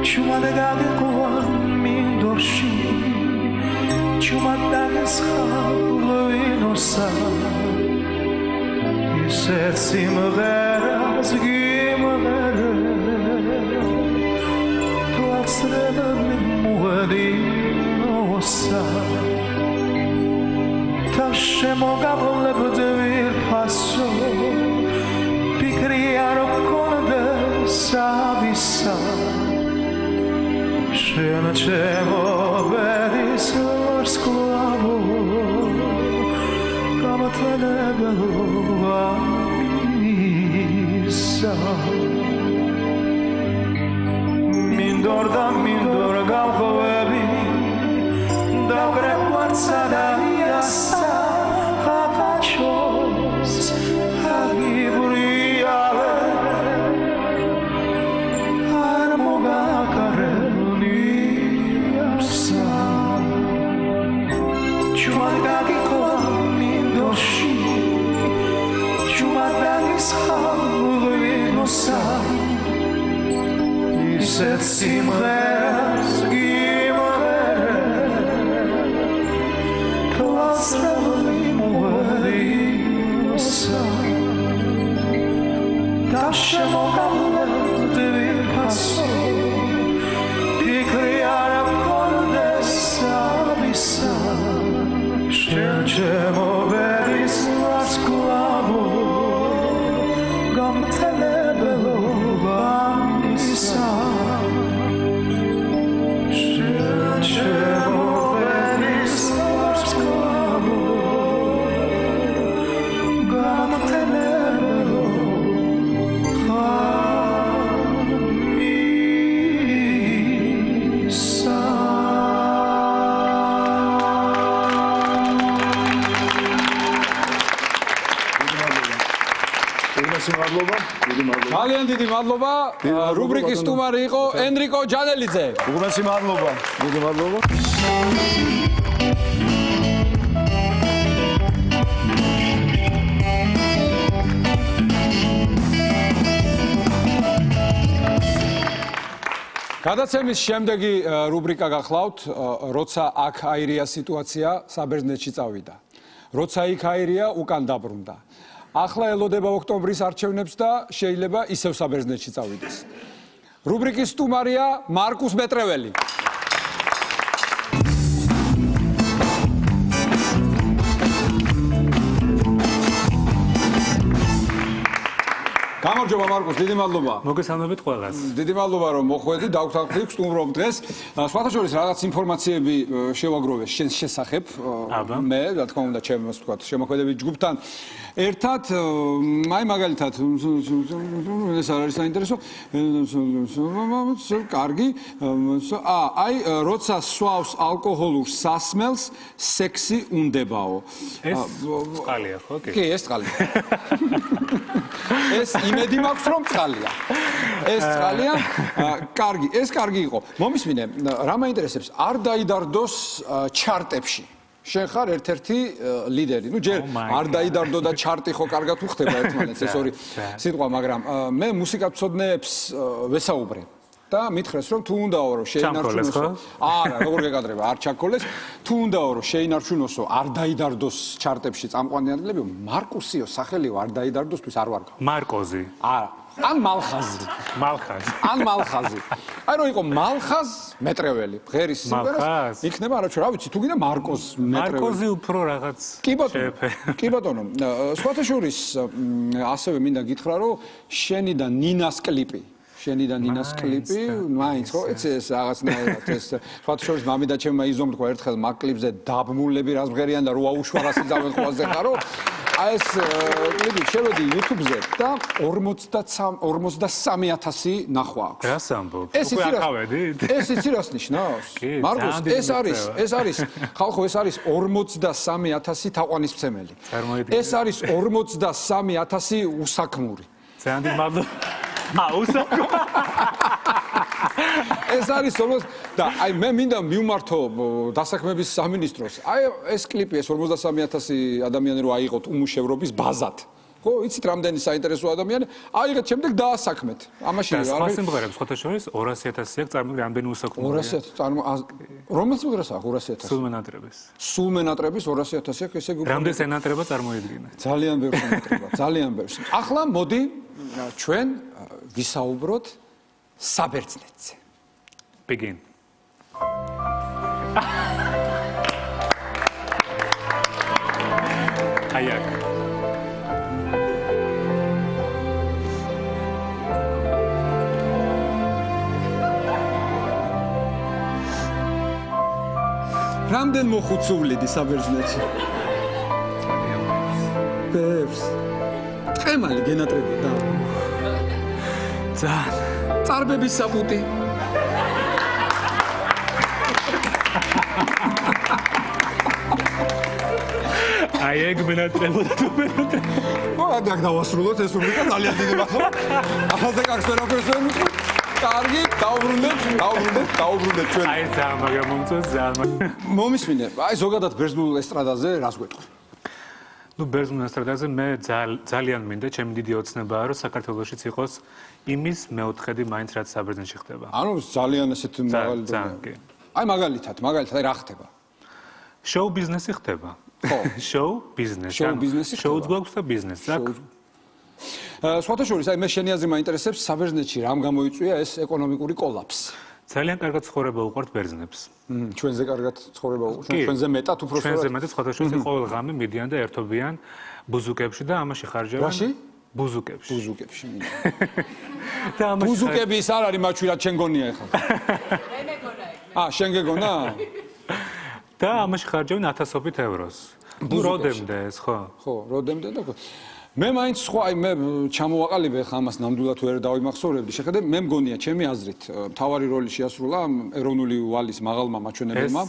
Chumade gade kovan min dorshi Chumade schaloinosa Simgheras gimghere Tu atsreden muadinosa Tashemo gavleb devir paso Pikriaro konde savisa Shena chemo veris orsklavo Kamatvanegalo Mindor gamhoebi Da grequartsada iassa Havachos Agiburiale Armoga carelni Чумадagi minashi Чумадagi shavinosa Iset simcheras gimere Klasreli muadiosa Tashemo galet devir paso Pikri arab kordes abisa Shchemo bedis rasklavo Gamtelebelo vamisa Shchemo bedis rasklavo Gamtelebelo ძალიან დიდი მადლობა. რუბრიკის სტუმარი იყო ენრიკო ჯანელიძე. უღმესი მადლობა. დიდი მადლობა. გადაცემის შემდეგი რუბრიკა გახლავთ, როცა აქ აირია სიტუაცია, საბერძნეთში წავიდა. როცა იქ აირია, უკან დაბრუნდა. ახლა ელოდება ოქტომბრის არჩევნებს და შეიძლება ისევ საბერძნეთში წავიდეს. რუბრიკის სტუმარია მარკუს მეტრეველი. გამარჯობა მარკუს, დიდი მადლობა. მოგესალმებით ყველას. დიდი მადლობა რომ მოხვედი, დავგვთანხმდით, სტუმრობ დღეს. სხვათა შორის რაღაც ინფორმაციები შევაგროვე შენს შესახებ. მე, რა თქმა უნდა, ჩემს თქვა, შემოქმედებით ჯგუფთან ერთად, აი მაგალითად, ეს არ არის საინტერესო. კარგი. აი, როცა სვავს ალკოჰოლურ სასმელს, სექსი უნდებაო. ეს წყალია, ხო? კი, ეს წყალია. ეს იმედი მაქვს რომ წყალია. ეს წყალია. კარგი, ეს კარგი იყო. მომისმინე, რა მაინტერესებს, არ დაიდარდოს ჩარტებში. შენ ხარ ერთ-ერთი ლიდერი. ნუ ჯერ არ დაიდარდო და ჩარტი ხო კარგად უხდება ერთმანეთს ეს ორი სიტყვა, მაგრამ მე მუსიკათმცოდნეებს ვესაუბრე. და მითხრეს რომ თუ უნდაო რომ შეინარჩუნოსო. არა, როგორ გეკადრება, არ ჩაქოლეს. თუ უნდაო რომ შეინარჩუნოსო, არ დაიდარდოს ჩარტებში წამყვანი ადგილები, მარკუსიო სახელიო არ დაიდარდოსთვის არ ვარ გავ. მარკოზი. არა. ან მალხაზი. მალხაზი. ან მალხაზი. აი რომ იყო მალხაზ მეტრეველი, ღერის სიმღერას იქნება, არაჩვენ, რა ვიცი, თუ გინდა მარკოზ მეტრეველი. მარკოზი უფრო რაღაც. კი ბატონო, სხვათა შორის ასევე მინდა გითხრა, რომ შენი და ნინას კლიპი მაინც ხო ეცე ეს რაღაცნაირად ეს სხვათა შორის მამი და ჩემმა იზომ თქვა ერთხელ მაგ კლიპზე დაბმულები რას მღერიან და რო აუშვარასი ძავენ ხვაზე ხარო აი ეს კლიპი შევედი YouTube-ზე და 43000 ნახვა აქვს. რას ამბობ? უკვე აკავედით? ეს იცი რას ნიშნავს? მარკუს, ეს არის ხალხო, ეს არის 43000 თაყვანისმცემელი. ეს არის 43000 უსაქმური. ძალიან დიდი მადლობა. ეს არის სულოს და აი მე მინდა მივმართო დასაქმების სამინისტროს. აი ეს კლიპი ეს 43000 ადამიანი რო აიღოთ უმუშევრობის ბაზად. ხო, იცით რამდენი საინტერესო ადამიანი აიღეთ შემდეგ დაასაქმეთ. ამაში არის სხვა სიმღერებს სხვათა შორის 200.000 აქ წარმოიდგინე რამდენი უსაქმურია. 200.000 რომელ სიმღერას აქვს 200.000? სულმენატრების 200.000 აქ ესე რამდენს ენატრება წარმოიდგინე. ძალიან ბევრს ენატრება, ძალიან ბევრს. ახლა მოდი ჩვენ ვისაუბროთ საბერძნეთზე. Begin. Ayak. რამდენ მოხუცუვლიდი საბერძნეთში? ბევრს. ტყემალი გენატრები და წარბების საფუტი. აი ეგ მენატრებოდა თუ მენატრებოდა. აქ დავასრულოთ ეს რუბრიკა ძალიან დიდი მადლობა. ახალზე კარგს ვერაფერს ვერ ვიტყვი. კარგი, დაუბრუნდეთ ჩვენ. აი ძალიან მაგრამ მომწონს ძალიან. მომისმინე, აი ზოგადად ბერძნულ ესტრადაზე რას გვეტყვი? ნუ ბერძნულ ესტრადაზე მე ძალიან მინდა, ჩემი დიდი ოცნებაა, რომ საქართველოშიც იყოს იმის მეოთხედი მაინც რაც საბერძნეთში ხდება. ანუ ძალიან ესეთ მაღალი ძალიან კი. აი მაგალითად, აი რა ხდება? შოუ ბიზნესი ხდება. ხო. შოუ ბიზნესი. შოუ ბიზნესი ხდება. შოუც გვაქვს და ბიზნესი. სხვათა შორის, აი მე შენი აზრი მაინტერესებს, საბერძნეთში რამ გამოიწვია ეს ეკონომიკური კოლაფსი? ძალიან კარგად ცხოვრება უყვართ ბერძნებს. ჩვენზე კარგად ცხოვრება უყვართ, ჩვენზე მეტად უფრო ჩვენზე მეტად სხვათა შორის ყოველ ღამე მიდიან და ერთობიან ბუზუკებში და ამაში ხარჯავენ. რაში? ბუზუკებში. ბუზუკებში. და ამაში ბუზუკები ის არ არის მაჩვი რა ჩემ გონია ეხლა. მე მეგონა ეგ. შენ გეგონა? და ამაში ხარჯავენ 1000-ობით ევროს. როდემდე ეს ხო? ხო, როდემდე და მე მაინც სხვა, აი მე ჩამოვაყალიბე ხა ამას ნამდვილად ვერ დავიმახსოვრებდი. შეხედე, მე მგონია ჩემი აზრით, მთავარი როლი შეასრულა ეროვნული ვალის მაღალმა მაჩვენებელმა,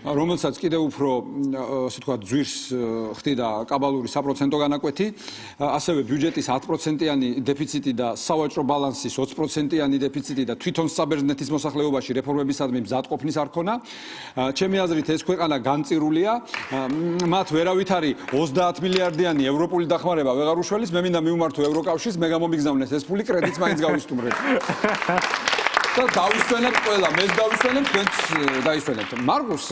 რომელსაც კიდევ უფრო, ასე თქვა, ძვირს ხდიდა კაბალური საპროცენტო განაკვეთი, ასევე ბიუჯეტის 10%-იანი დეფიციტი და სავაჭრო ბალანსის 20%-იანი დეფიციტი და თვითონ საბერძნეთის მოსახლეობაში რეფორმებისადმი მზადყოფნის არ ქონა. ჩემი აზრით, ეს ქვეყანა განწირულია, მათ ვერავით არის 30 მილიარდიანი ევროპული დახმარება ვეღარ უშველის, მე მინდა მივმართო ევროკავშირს, მე გამომიგზავნეს ეს ფული, კრედიტს მაინც გავისტუმრეთ. და დავისვენებ ყველა, მე დავისვენებ, თქვენც დაისვენებთ. მარკუს,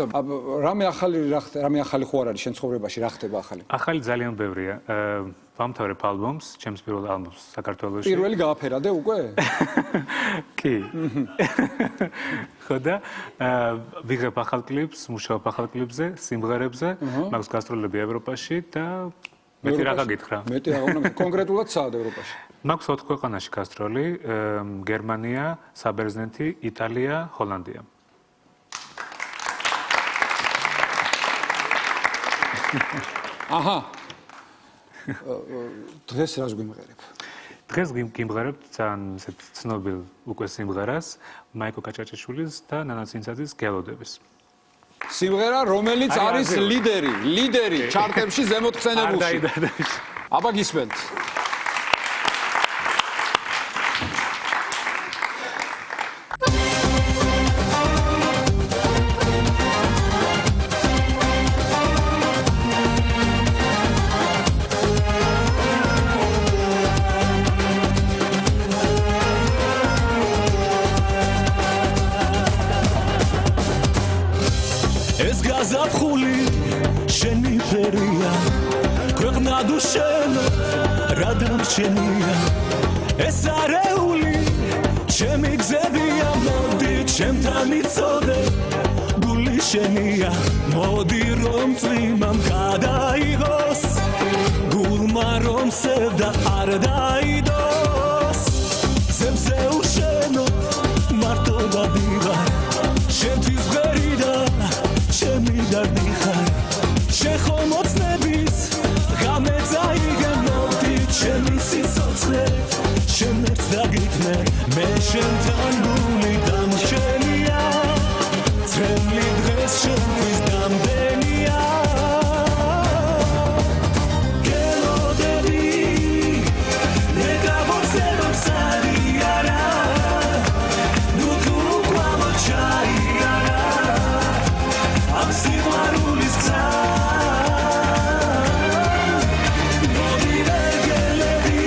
რამე ახალი ხო არ არის შენ ცხოვრებაში, რა ხდება ახალი? ახალი ძალიან ბევრია. ვამთავრებ ალბომს, ჩემს პირველ ალბომს საქართველოში. პირველი გააფერადე უკვე? კი. ხო და ვიღებ ახალ კლიპს, მუშაობ ახალ კლიპზე, სიმღერებზე, მაქვს გასტროლები ევროპაში და მეტი რა გაგითხრა? მეტი რა უნდა კონკრეტულად საად ევროპაში? მაქვს 4 ქვეყანაში გასტროლი, გერმანია, საბერძნეთი, იტალია, ჰოლანდია. აჰა. დღეს რას გვიმღერებ? დღეს გიმღერებ ძალიან ისეთ ცნობილ უკვე სიმღერას, მაიკო კაჭაჭაშვილის და ნანა ცინცაძის გელოდების. სიმღერა, რომელიც არის ლიდერი ჩარტებში ზემოთ ხსენებულში. აბა გისმენთ. ეს გაზაფხული შენი ფერია ქვეყნა დუ შენ რა დამრჩენია ეს არეული ჩემი გზებია მოდი ჩემთან იცოდე გული შენია მოდი რომ წვიმამ გადაიღოს გულმა რომ სევდა არ დაიდოს ზემზე უშენო მარტო გადივარ შენთვის ღერი და ჩემი გარდი ხარ შეხო მოცნების ღამე წაიგე მოდი ჩემი სიცოცხლე შენ ერთს დაგიქნე მე შენთან გული დამრჩენია წრემლი დღეს შენთვის დამდენია გელოდები მე გამოცემ სარი არა ნუ თუ გვამოჩაიარა ამ სიყვარულის გზა მოდი ვერგელები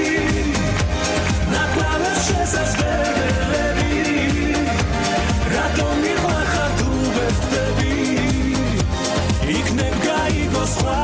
ნაკლავებს შესაძლებელი რატომ მივახარ თუ ვერ ხდები იქნებ გაიგო სხვა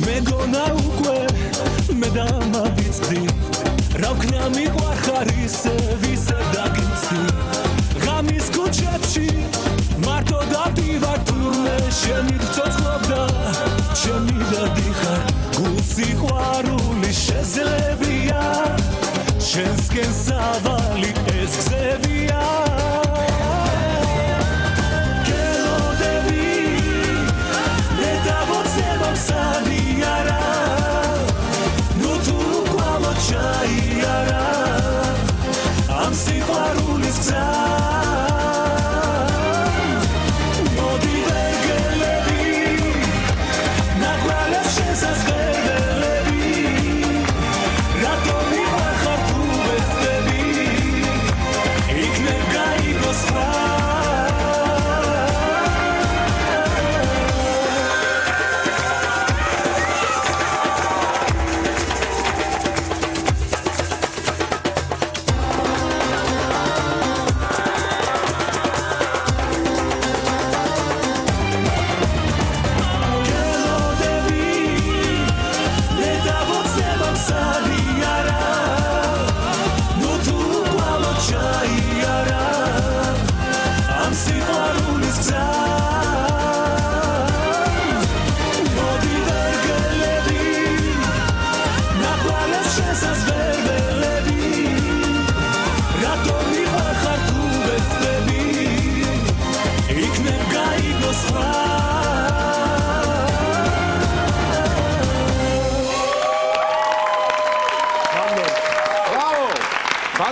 მეგონა უკვე მე დამავიწყდი რა ვქნა მიყვარხარ ისე ვისე დაგიცდი ღამის ქუჩებში მარტო დავდივარ თურმე შენი გწოცხლობდა ჩემი დადიხარ გულსიყვარული შეძლებია შენსკენ სავალი ეს გზებია გელოდები მე დავოცემ სამი არა ჩაიარა ამ სიყვარულის გზა მოდი ვერგელები ნაკვალებს შესაძლებელი რატომ მივახარ თუ ვეცდები იქნებ გაიგოს სხვა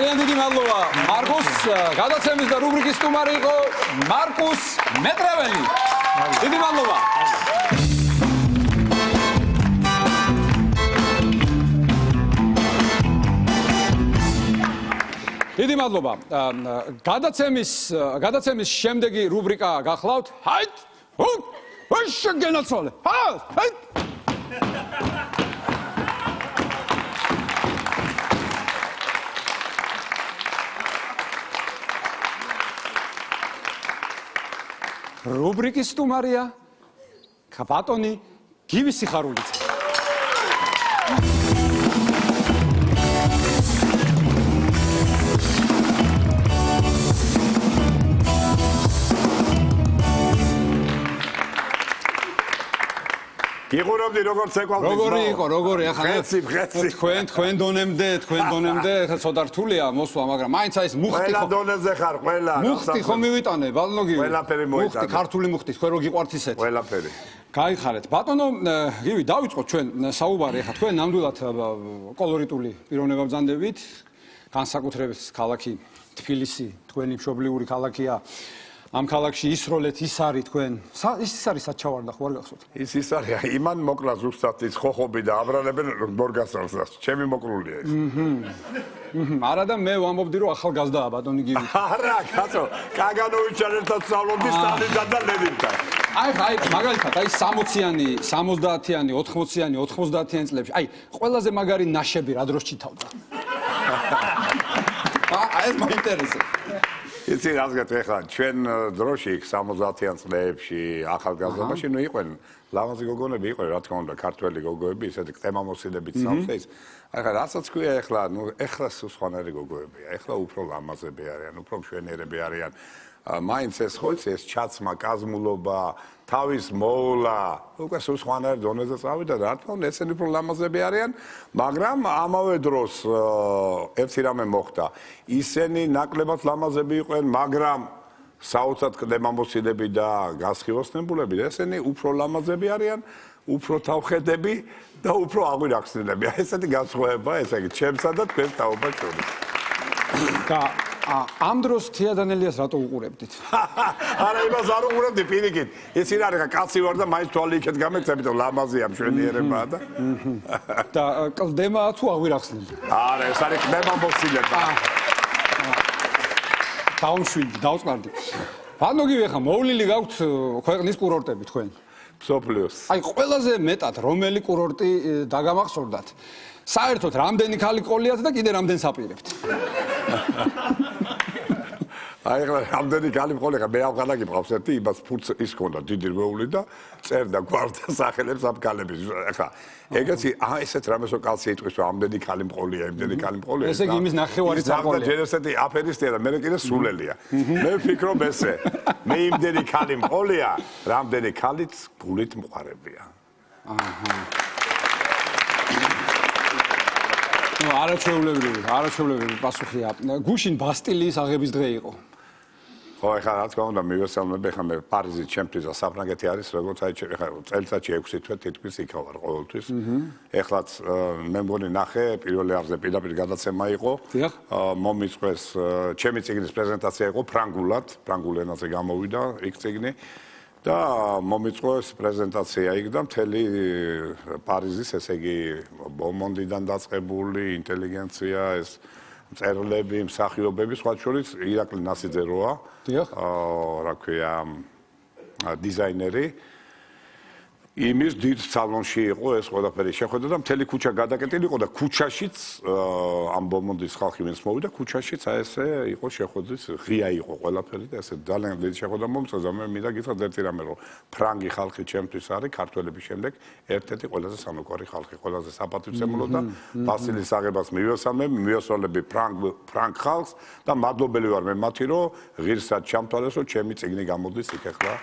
ძალიან დიდი მადლობა მარკუს გადაცემის და რუბრიკის სტუმარი იყო მარკუს მეტრეველი დიდი მადლობა დიდი მადლობა გადაცემის შემდეგი რუბრიკა გახლავთ ჰაით შეგენაცვალე ჰაით რუბრიკის სტუმარია ბატონი გივი სიხარულიძე. გიყურებდი როგორც ეკვალთის როგორი იყო როგორი ახლა ხეცი თქვენ დონემდე ახლა ცოტა რთულია მოსვლა მაგრამ მაინც აი ეს მუხტი ყველა დონეზე ხარ ყველა მუხტი ხომ მივიტანე ბალნოგი ყველაფერი მოიტანე მუხტი ქართული მუხტი თქვენ რო გიყვართ ისეთ ყველაფერი გაიხარეთ ბატონო გივი დავიწყოთ ჩვენ საუბარი ახლა თქვენ ნამდვილად კოლორიტული პიროვნება ბრძანდებით განსაკუთრებით ქალაქი თბილისი თქვენი მშობლიური ქალაქია ამ ქალაქში ისროლეთ ის არის თქვენ ის არის საჩავარდა ხო არ გახსოვთ ის არის იმან მოკლა ზუსტად ის ხოხობი და აბრალებენ მორგასალს ჩემი მოკლულია ის არა და მე ვამბობდი რომ ახალგაზრდაა ბატონი გივი არა კაცო კაგანოვიჩთან ერთად სწავლობდი სტალინთან და ლენინთან აი მაგალითად აი 60-იანი 70-იანი 80-იანი 90-იანი წლებში აი ყველაზე მაგარი ნაშები რა დროს ჩითავდა აი ეს მაინტერესებს იცი რასგეთ ეხლა ჩვენ დროში 70-იან წლებში ახალგაზრდობაში ნუ იყვნენ ლამაზი გოგონები იყვნენ რა თქმა უნდა ქართველი გოგოები ისეთი ყემამოსილებით სამსეს ახლა რასაც ქვია ეხლა ნუ ეხლა სხვანაირი გოგოებია ეხლა უფრო ლამაზები არიან უფრო მშვენიერები არიან მაინც ეს ხოიცი ეს ჩაცმა კაზმულობა თავის მოვლა უკვე სხვანაირ დონეზე წავიდა და რა თქმა უნდა ესენი უფრო ლამაზები არიან მაგრამ ამავე დროს ერთი რამე მოხდა ისინი ნაკლებად ლამაზები იყვნენ მაგრამ საოცრად ყდემამოსილები და გასხივოსნებულები და ესენი უფრო ლამაზები არიან უფრო თავხედები და უფრო აღვირახსნილები ესეთი განსხვავება ესე იგი ჩემსა და თქვენს თაობას შორის და ამ დროს თეადანელიას რატო უყურებდით? არა იმას არ უყურებდი პირიქით. ეს ის არის კაცი ვარ და მაინც თვალი იქეთ გამეცემით რომ ლამაზია მშვენიერებაა და და კლდემაა თუ აღვირახსნილი? არა ეს არის კლდემა მოსილება. დაუმშვიდი, დავწყარდი. ბანოგი ხა მოვლილი გაქვთ ქვეყნის კურორტები თქვენ? მსოფლიოს. აი ყველაზე მეტად რომელი კურორტი დაგამახსოვრდათ? საერთოდ რამდენი ქალი ყოლიათ და კიდე რამდენს აპირებთ? აი ახლა რამდენი ქალი ყოლია, მე ავღანა გიყავს ერთი იმას ფურც ის ქონდა დიდი რვეული და წერდა გვარდა სახელებს ამ ქალების. ახლა ეგეცი ესეთ რამესო კაცი იტყვის რომ ამდენი ქალი მყოლია, იმდენი ქალი მყოლია. ესე იგი იმის ნახევარი წაყოლია. და ჯერესეთი აფერისტია და მე კიდე სულელია. მე ვფიქრობ ესე. მე იმდენი ქალი მყოლია, რამდენი ქალიც გულით მყარებია. არაჩვეულებრივი პასუხია. გუშინ ბასტილიის აღების დღე იყო. ხო, ეხლა რა თქმა უნდა მივესალმები, ეხლა მე პარიზის ჩემთვის და საფრანგეთი არის როგორც აი ეხლა წელიწადში 6 თვე თითქმის იქა ვარ ყოველთვის. ეხლაც მე მგონი ნახე პირველი არზე პირდაპირ გადაცემა იყო. მომიწყვეს ჩემი წიგნის პრეზენტაცია იყო ფრანგულად, ფრანგულ ენაზე გამოვიდა იქ წიგნი და მომიწყვეს პრეზენტაცია იქ და მთელი პარიზის, ესე იგი ბომონდიდან დაწყებული ინტელიგენცია ეს მწერლები, მსახიობები, სხვა შორის ირაკლი ნასიძე როა. რა ქვია, დიზაინერი. იმის დიდ სალონში იყო ეს ყველაფერი შეხვედრა და მთელი ქუჩა გადაკეტილი იყო და ქუჩაშიც ამ ბომონდის ხალხი ვინც მოვიდა, ქუჩაშიც აი ესე იყო შეხვედრის ღია იყო ყველაფერი და ესე ძალიან დიდი შეხვედრა მომწონს და მე მინდა გითხრათ ერთი რამე რომ ფრანგი ხალხი ჩემთვის არის ქართველების შემდეგ ერთ-ერთი ყველაზე სამოყვარი ხალხი, ყველაზე საპატივცემულო და ბასილის აღებას მივესალმები ფრანგ ხალხს და მადლობელი ვარ მე მათი რომ ღირსად ჩამთვალეს რომ ჩემი წიგნი გამოდის იქ ახლა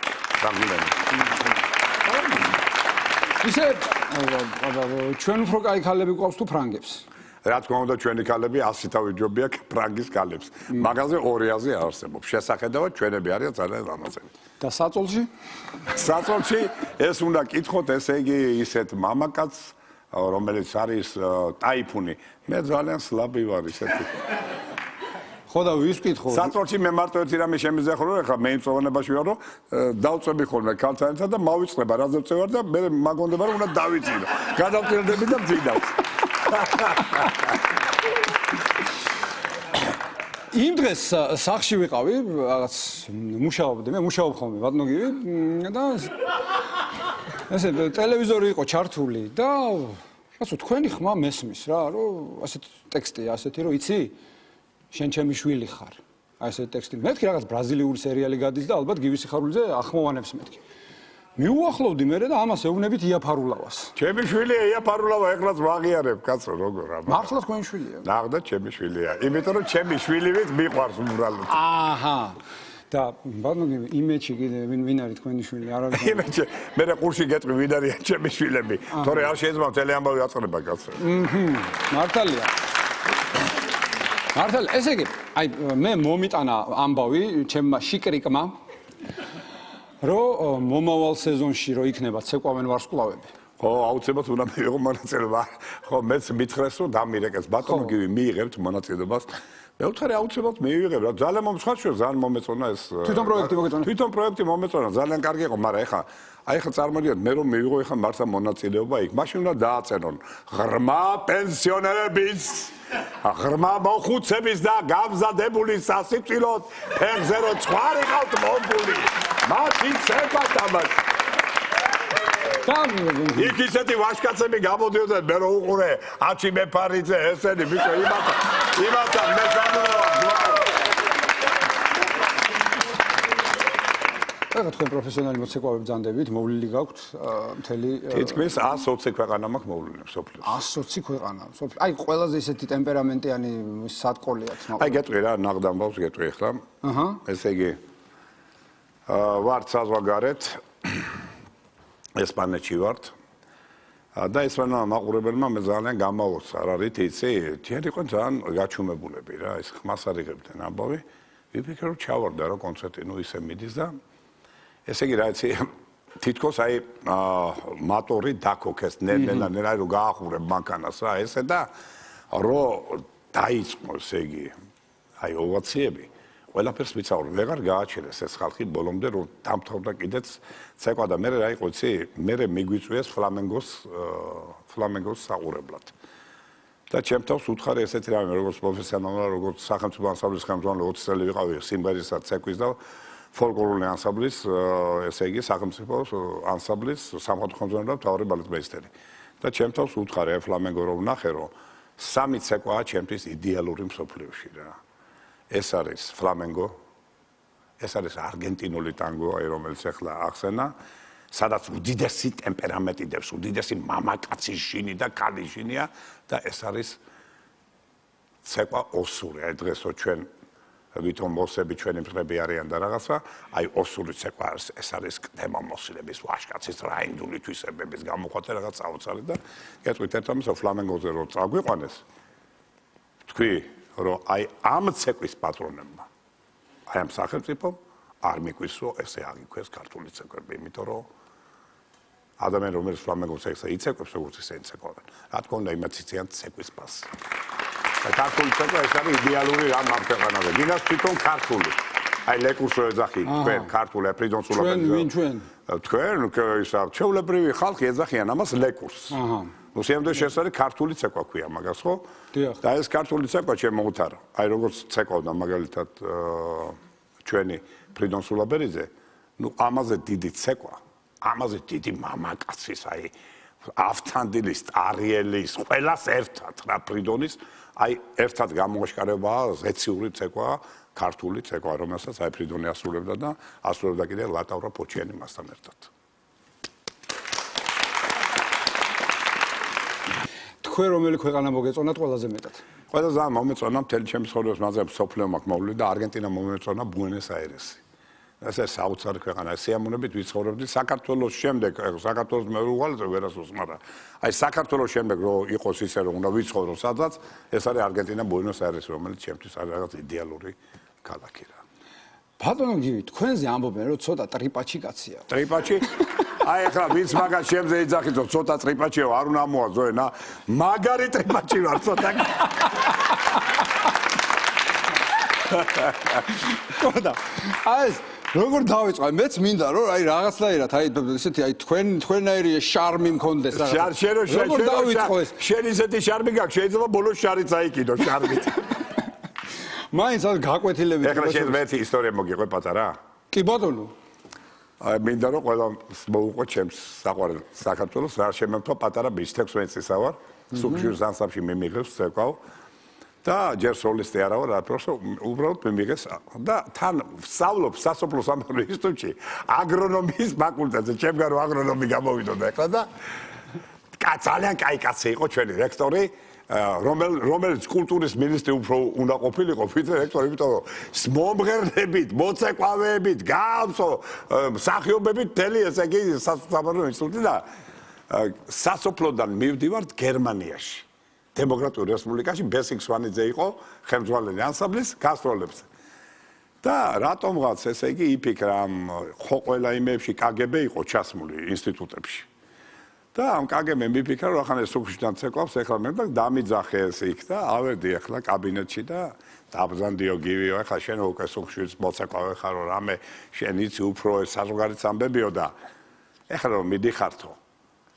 ფრანგულენით. ისე ჩვენ უფრო კაი ქალები გვყავს თუ ფრანგებს? რა თქმა უნდა ჩვენი ქალები 100 თავი ჯობია ფრანგის ქალებს. მაგაზე 200 არსებობს. შესახედავად ჩვენები არიან ძალიან ლამაზები. და საწოლში? საწოლში ეს უნდა კითხოთ, ესე იგი ისეთ მამაკაცს, რომელიც არის ტაიფუნი. მე ძალიან სლაბი ვარ ისეთი. ხო და ვის ვკითხო? საწოლში მე მარტო ერთი რამე შემიძლია ხოლმე, ეხლა მე იმ წოვანებაში ვარ, რომ დავწვევი ხოლმე ქალთანსა და მავიწყდება რაზე წევარ და მე მაგონდება რომ უნდა დავიწინო. გადავწირდები და მძინავს. იმ დღეს სახში ვიყავი, რაღაც მუშაობდი, მე მუშაობ ხოლმე ვადნოგივი და ესე ტელევიზორი იყო ჩართული და ასე თქვენი ხმა მესმის რა, რომ ასეთ ტექსტია, ასეთი რომ იცი შენ ჩემი შვილი ხარ. აი ესეთი ტექსტი. მეთქი რაღაც ბრაზილიური სერიალი გადის და ალბათ გივი სიხარულიძე ახმოვანებს მეთქი. მიუახლოვდი მე და ამას ეუბნებით იაფარულავას. ჩემი შვილია იაფარულავა, ეხლაც ვაღიარებ, კაცო, როგორ რა. მართლა თქვენი შვილია? ნახდა ჩემი შვილია. იმიტომ რომ ჩემი შვილივით მიყვარს უბრალოდ. აჰა. და ბანოგი იმეჩი კიდე ვინ არის თქვენი შვილი? არ არის. იმეჩი. მე ყურში გეტყვი ვინ არის ჩემი შვილები. თორე არ შეიძლება მთელი ამბავი აწყდება, კაცო. მართალია. მართალია, ესე იგი, აი მე მომიტანა ამბავი ჩემმა შიკრიკმა, რომ მომავალ სეზონში რო იქნება ცეკვავენ ვარსკვლავები. ხო, აუცილებლად უნდა მივიღო მონაწილეობა. ხო, მეც მითხრეს რომ დამირეკეს, ბატონო გივი მიიღებთ მონაწილეობას. მე ვთქვი აუცილებლად მივიღებ რა, ძალიან მომსხაჩვია, ძალიან მომეწონა ეს. თვითონ პროექტი მოგეწონა? თვითონ პროექტი მომეწონა, ძალიან კარგი იყო, მაგრამ ეხლა წარმოდიოთ მე რომ მივიღო ეხლა მართლა მონაწილეობა იქ, მაშინ უნდა დააწერონ ღრმა პენსიონერების ღრმა მოხუცების და გამზადებული სასიკვდილოდ ფეხზე რო წვარი ყავთ მომბული. მაშინ ცეკვატამას. იქ ისეთი ვაშკაცები გამოდიოდნენ, მე რო უყურე, აჩი მეფარიძე, ესენი, ბიჭო, იმათა მე გამოვარ. ეხლა თქვენ პროფესიონალი მოცეკვავები ბრძანდებით, მოვლილი გაქვთ მთელი თითქმის 120 ქვეყანა მაქვს მოვლილი მსოფლიოს. 120 ქვეყანა. აი ყველაზე ისეთი ტემპერამენტიანი სატყოლიათ. აი გეტყვი რა, ნაღდამბავს გეტყვი ახლა. ესე იგი ვართ საზღვარგარეთ. ესპანეთში ვართ. და ესპანელმა მაყურებელმა მე ძალიან გამაოცა, რა რით იცი? ჯერ იყო ძალიან გაჩუმებულები რა, ეს ხმას არიღებდნენ ამბავი. ვიფიქრე რომ ჩავარდა რა კონცერტი, ნუ ისე მიდის და ესე იგი რა იცი, თითქოს აი მატორი დაქოქეს, ნელ-ნელა რომ გაახურებ მანქანას რა, ესე და რომ დაიწყო ესე იგი აი ოვაციები. ყველაფერს ვიცავ, ვეღარ გააჩერეს ეს ხალხი ბოლომდე რომ დამთავრდა კიდეც ცეკვა და მე რა იყო იცი, მე მიგვიწვიეს ფლამენგოს საყურებლად. და ჩემ თავს უთხარი ესეთი რამე, როგორც პროფესიონალურად, როგორც სახელმწიფო ანსამბლის ხელმძღვანელი 20 წელი ვიყავი სიმღერისა ცეკვის და ფოლკლორული ანსამბლის, ესე იგი სახელმწიფო ანსამბლის სამხატვრო ხელმძღვანელი და მთავარი ბალეტმეისტერი. და ჩემ თავს უთხარი ფლამენგო რომ ვნახე, რომ სამი ცეკვაა ჩემთვის იდეალური მსოფლიოში რა. ეს არის ფლამენგო, ეს არის არგენტინული ტანგო, აი რომელიც ახლა ახსენა, სადაც უდიდესი ტემპერამენტი დევს, უდიდესი მამაკაცის შინი და ქალის შინია და ეს არის ცეკვა ოსური. აი დღესო ჩვენ ვითომ მოსები ჩვენი მტრები არიან და რაღაცა, აი ოსური ცეკვა ეს არის კდემამოსილების ვაშკაცის რაინდული თვისებების გამოხატე რაღაც საოცარი და გეტყვით ერთ ამის ფლამენგოზე რომ წაგვიყვანეს. თქვი რომ აი ამ ცეკვის პატრონებმა აი ამ სახელმწიფომ არ მიგვისო ესე აგიქვეს ქართული ცეკვები, იმიტომ რომ ადამიანი რომელიც ფლამენგოს ესე იცეკვებს, როგორც ისე იცეკვებენ. რა თქმა უნდა, იმათ იციან ცეკვის პასს. და ქართული ცეკვა ეს არის იდეალური რამ ამ ქვეყანაზე. გინდას თვითონ ქართული. აი ლეკურს რო ეძახი, თქვენ ქართული პრიდონსულობენ. ჩვენ? თქვენ ისა ჩვეულებრივი ხალხი ეძახიან ამას ლეკურს. ნუ შემდგომ ეს არის ქართული ცეკვა ქვია მაგას, ხო? და ეს ქართული ცეკვა შემოუთარა. აი როგორც ცეკვავდა მაგალითად ჩვენი პრიდონსულაბერიძე, ნუ ამაზე დიდი ცეკვა, ამაზე დიდი მამაკაცის, აი ავთანდილის, ტარიელის, ყველას ერთად რა პრიდონის, აი ერთად გამოაშკარებაა ზეციური ცეკვა, ქართული ცეკვა, რომელსაც აი ფრიდონი ასრულებდა და ასრულებდა კიდე ლატავრა პოჩიანი მასთან ერთად. თქვენ რომელი ქვეყანა მოგეწონათ ყველაზე მეტად? ყველაზე მომეწონა მთელი ჩემი ცხოვრების მანძილზე მსოფლიო მაქვს მოვლილი და არგენტინა მომეწონა ბუენოს-აირესი. ეს საოცარი ქვეყანა, სიამოვნებით ვიცხოვრობდი საქართველოს შემდეგ, საქართველოს მეორე უღალატე ვერასდროს, მაგრამ აი საქართველოს შემდეგ რომ იყოს ისე რომ უნდა ვიცხოვრო სადაც, ეს არის არგენტინა ბუენოს-აირესი, რომელიც ჩემთვის არის რაღაც იდეალური ქალაქი რა. ბატონო გივი, თქვენზე ამბობენ რომ ცოტა ტრიპაჩი კაცია. ტრიპაჩი? აი ახლა ვინც მაგას შემზე იძახით რომ ცოტა ტრიპაჩიო, არ უნდა მოაძო ენა, მაგარი ტრიპაჩი ვარ ცოტა. ხოდა, აი როგორ დავიწყო? მეც მინდა რომ აი რაღაცნაირად აი ესეთი აი თქვენაირი შარმი მქონდეს შენ რაღაც. შენ ისეთი შარმი გაქვს, შეიძლება ბოლოს შარიც აიკიდო შარმით. მაინც არ გაკვეთილებით. ეხლა შენ მეცი ისტორია მოგიყვე პატარა? კი ბატონო. აი მინდა რომ ყველა მოუყო ჩემს საყვარელ საქართველოს, რა შემემთო პატარა ბიჭთებს მეცისა ვარ, სუქშურის ანსამბლში მიმიღებს ცეკვავ. და ჯერ სოლისტი არა ვარ, просто უბრალოდ მიმიღეს და თან ვსწავლობ სასოფლო სამეურნეო ინსტიტუტში აგრონომიის ფაკულტეტზე. ჩემგან რო აგრონომი გამოვიდოდა ეხლა და ძალიან კაი კაცი იყო ჩვენი რექტორი, რომელიც კულტურის მინისტრი უფრო უნდა ყოფილიყო, ვიდრე რექტორი, იმიტომ რომ მომღერლებით, მოცეკვავეებით, გაამსო მსახიობებით მთელი ესე იგი სასოფლო სამეურნეო ინსტიტუტი და სასოფლოდან მივდივართ გერმანიაში. დემოკრატიულ რესპუბლიკაში ბესიკ სვანიძე იყო ხელმძღვანელი ანსამბლის გასტროლებზე. და რატომღაც ესე იგი იფიქრა ხო ყველა იმებში KGB იყო ჩასმული ინსტიტუტებში. და ამ KGB-მ მიფიქრა რომ ახლა სუქშიდან ცეკვავს, ეხლა მე და დამიძახე ეს იქ და ავედი ახლა კაბინეტში და დაბზანდიო გივიო, ახლა შენ უკვე სუქშის მოცეკვავე ხარო, რამე შენ იცი უფრო საზღვარგარეთ ამბებიო და ეხლა რომ მიდიხართო.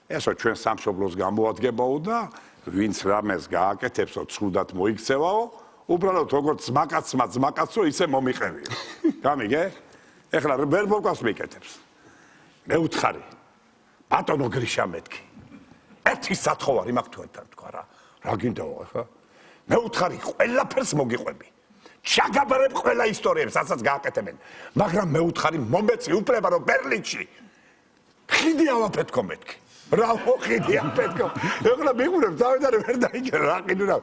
ესო ჩვენ სამშობლოს გამოადგებაო და ვინც რამეს გააკეთებსო, ცუდად მოიქცევაო, უბრალოდ როგორც ძმაკაცო ისე მომიყევიო. გამიგე? ეხლა ვერ მოგვას მიკეთებს. მე უთხარი. ბატონო გრიშა მეთქი. ერთი სათხოვარი მაქვს თქვენთან თქვა რა. რა გინდაო ახლა? მე უთხარი, ყველაფერს მოგიყვები. ჩაგაბარებ ყველა ისტორიებს, რასაც გააკეთებენ. მაგრამ მე უთხარი, მომეცი უფლება რომ ბერლინში ხიდი ავაფეთქო მეთქი. რა ხიდი ავაფეთქო? ეხლა მიგურებ დავიდან ვერ დაიჭერა რა ხიდი რა.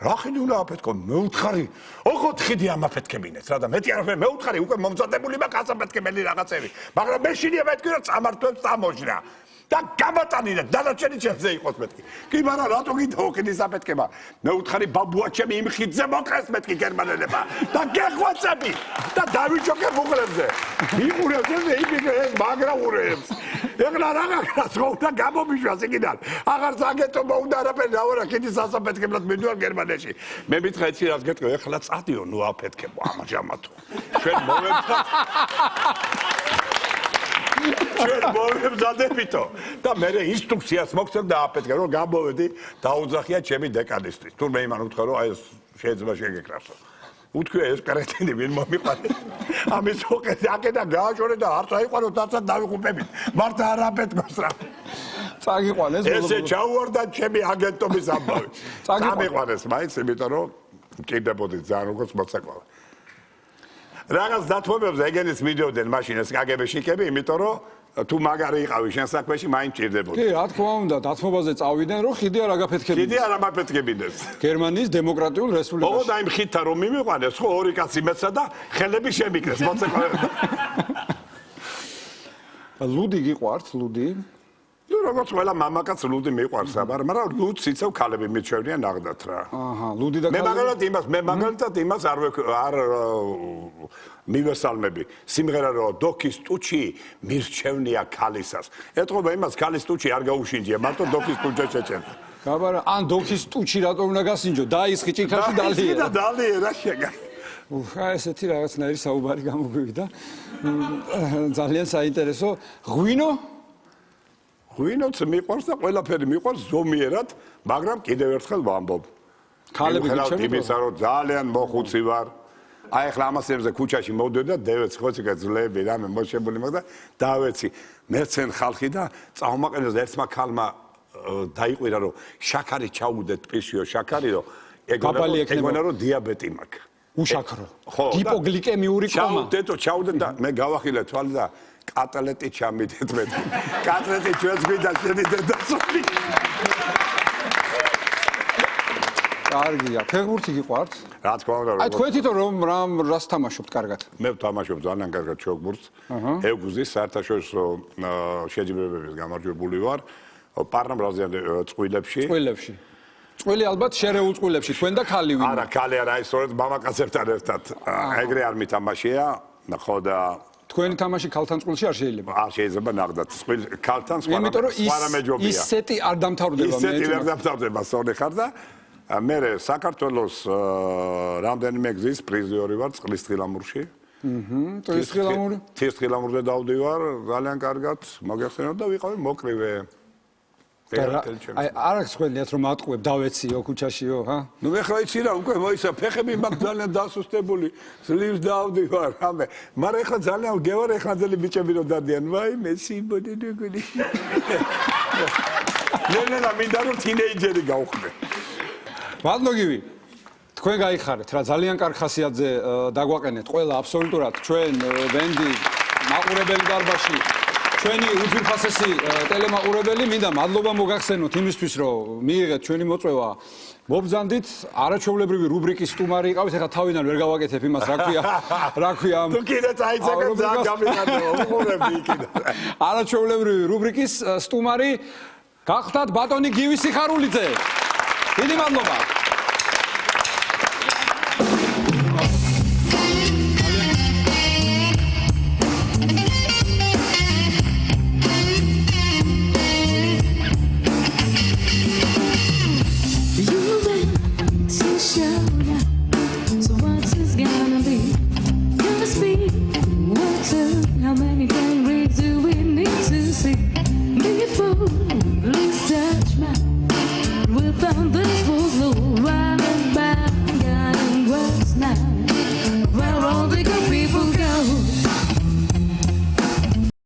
რა ხიდი უნდა ავაფეთქო? მე უთხარი, ოღონდ ხიდი ამაფეთქებინეთ რა და მეტი არაფერი მე უთხარი, უკვე მომწოდებული მაქვს ასაფეთქებელი რაღაცები. მაგრამ მე შინია მეთქი რომ წამართვებს წამოჟნა. და გამატანინეთ, დანარჩენი ჩემზე იყოს მეთქი. კი, მაგრამ რატო გინდა ხიდის აფეთქება? მე უთხარი ბაბუა ჩემი იმ ხიდზე მოკლეს მეთქი გერმანელებმა და გეხვეწები და დავიჭოკე ბუღლებზე. მიყურებს ეს მაგრა ურეებს. ეხლა რაღაცას უნდა გამომიშვას იქიდან. აღარ საგეთობა უნდა არაფერი დავარა ხიდის ასაფეთქებლად მიდივარ გერმანიაში. მე მითხრა იცი რას გეტყვი, ეხლა წადიო, ნუ აფეთქებო ამაჟამათო. ჩვენ მოვებთ ჩვენ მოვებზადებითო და მე ინსტრუქციას მოგცემ და აფეთქე რომ გამოვედი დაუძახია ჩემი დეკანისტის. თურმე იმან უთხრა რომ აი ეს შეიძლება შეგეკრასო. უთქვია ეს კრეტინი ვინ მომიყვანეს. ამის ოქეს აკეთა გააშორე და არ წაიყვანოთ არცად დავიღუპებით. მართა არ აფეთქოს რა. წაგიყვანეს ესე ჩაუვარდა ჩემი აგენტობის ამბავი. წამიყვანეს მაინც იმიტომ რომ მჭირდებოდი ძალიან როგორც მოცეკვავე. რაღაც დათმობებზე ეგენიც მიდიოდნენ მაშინ ეს KGB-ში კები, იმიტომ რომ თუ მაგარი იყავი შენ საქმეში, მაინც მჭირდებოდი. კი, რა თქმა უნდა, დათმობაზე წავიდნენ, რომ ხიდი არ აგაფეთქებინეს. ხიდი არ ამაფეთქებინეს. გერმანიის დემოკრატიულ რესპუბლიკაში. ოღონდ აი ხიდთან რომ მიმიყვანეს, ხო, ორი კაცი მეცა და ხელები შემიკრეს მოცეკვავე. ლუდი გიყვართ, ლუდი? ნუ როგორც ყველა მამაკაც ლუდი მიყვარს, მაგრამ ლუდს იცავ ქალები მიჩვენიან ნაღდათ რა. აჰა, ლუდი და მე მაგალითად იმას არ მივესალმები. სიმღერა რო დოქის ტუჩი მირჩევნია ქალისას. ეტყობა იმას ქალის ტუჩი არ გაუშინჯია, მარტო დოქის ტუჩა შეჭენ. გაბარა, ან დოქის ტუჩი რატომ უნდა გასინჯო? დაისხი ჭიქაში დალიე. და დალიე რა შეგა. უხა ესეთი რაღაცნაირი საუბარი გამოგვივიდა. ძალიან საინტერესო. ღვინოც მიყვარს და ყველაფერი მიყვარს ზომიერად, მაგრამ კიდევ ერთხელ ვამბობ. ქალები გიჩვენებთ რომ ძალიან მოხუცი ვარ. აი ახლა ამასებზე ქუჩაში მოვდივარ და დევეც ხოციკა ძლები რამე მოშებული მაგ და დავეცი მერცენ ხალხი და წავმაყენეს და ერთმა ქალმა დაიყვირა რომ შაქარი ჩაუდეთ ტყიშიო შაქარიო ეგონა რომ დიაბეტი მაქვს უშაქრო ჰიპოგლიკემიური კომა ჩაუდეთ და მე გავახილე თვალი და კატლეტი ჩამიდეთ მე კატლეტი ჩვენს გვიდა შევიდეთ და სული კარგია ფეხბურთი გიყვართ რა თქმა უნდა აი თქვენ თვითონ რომ რას თამაშობთ კარგად მე ვთამაშობ ძალიან კარგად ჩოგბურთს ეგვზის საერთაშორისო შეჯიბრებების გამარჯვებული ვარ პარნამრაზიან წყვილებში წყვილი ალბათ შერეულ წყვილებში თქვენ და ქალი ვინმე არა ქალი არა აი სწორედ მამაკაცებთან ერთად ეგრე არ მითამაშია ხო და თქვენი თამაში ქალთან წყვილში არ შეიძლება არ შეიძლება ნახდათ ქალთან სხვა მეჯობია ისეთი არ დამთავრდება მე ისეთი არ დამთავრდება სწორი ხარ და მე საქართველოს რამდენიმე გზის პრიზიორი ვარ წყლის თხილამურში თის თხილამურზე დავდივარ ძალიან კარგად მაგახსენებთ და ვიყავი მოკრივე აი არ აქვს ყველიათ რომ ატყუებ დავეციო ქუჩაშიო ჰა ნუ ეხლა იცი რა უკვე მოისა ფეხები მაქვს ძალიან დასუსტებული ძლივს დავდივარ ამე მაგრამ ეხლა ძალიან გევარ ეხლანდელი ბიჭები რომ დადიან ვაი მე სიმბოდი დაგული ნელა მინდა რომ თინეიჯერი გავხდე ვადნოგივი თქვენ გაიხარეთ რა ძალიან კარგ ხასიათზე დაგვაყენეთ ყველა აბსოლუტურად ჩვენ ვენდი მაყურებელი დარბაზში ჩვენი უძვირფასესი ტელემაყურებელი მინდა მადლობა მოგახსენოთ იმისთვის რომ მიიღეთ ჩვენი მოწვევა მობრძანდით არაჩვეულებრივი რუბრიკის სტუმარი იყავით ეხლა თავიდან ვერ გავაკეთებ იმას რა ქვია თუ კიდე წაიცეკე ძალიან გამიგადო უყურები იქიდან არაჩვეულებრივი რუბრიკის სტუმარი გახდათ ბატონი გივი სიხარულიძე დიდი მადლობა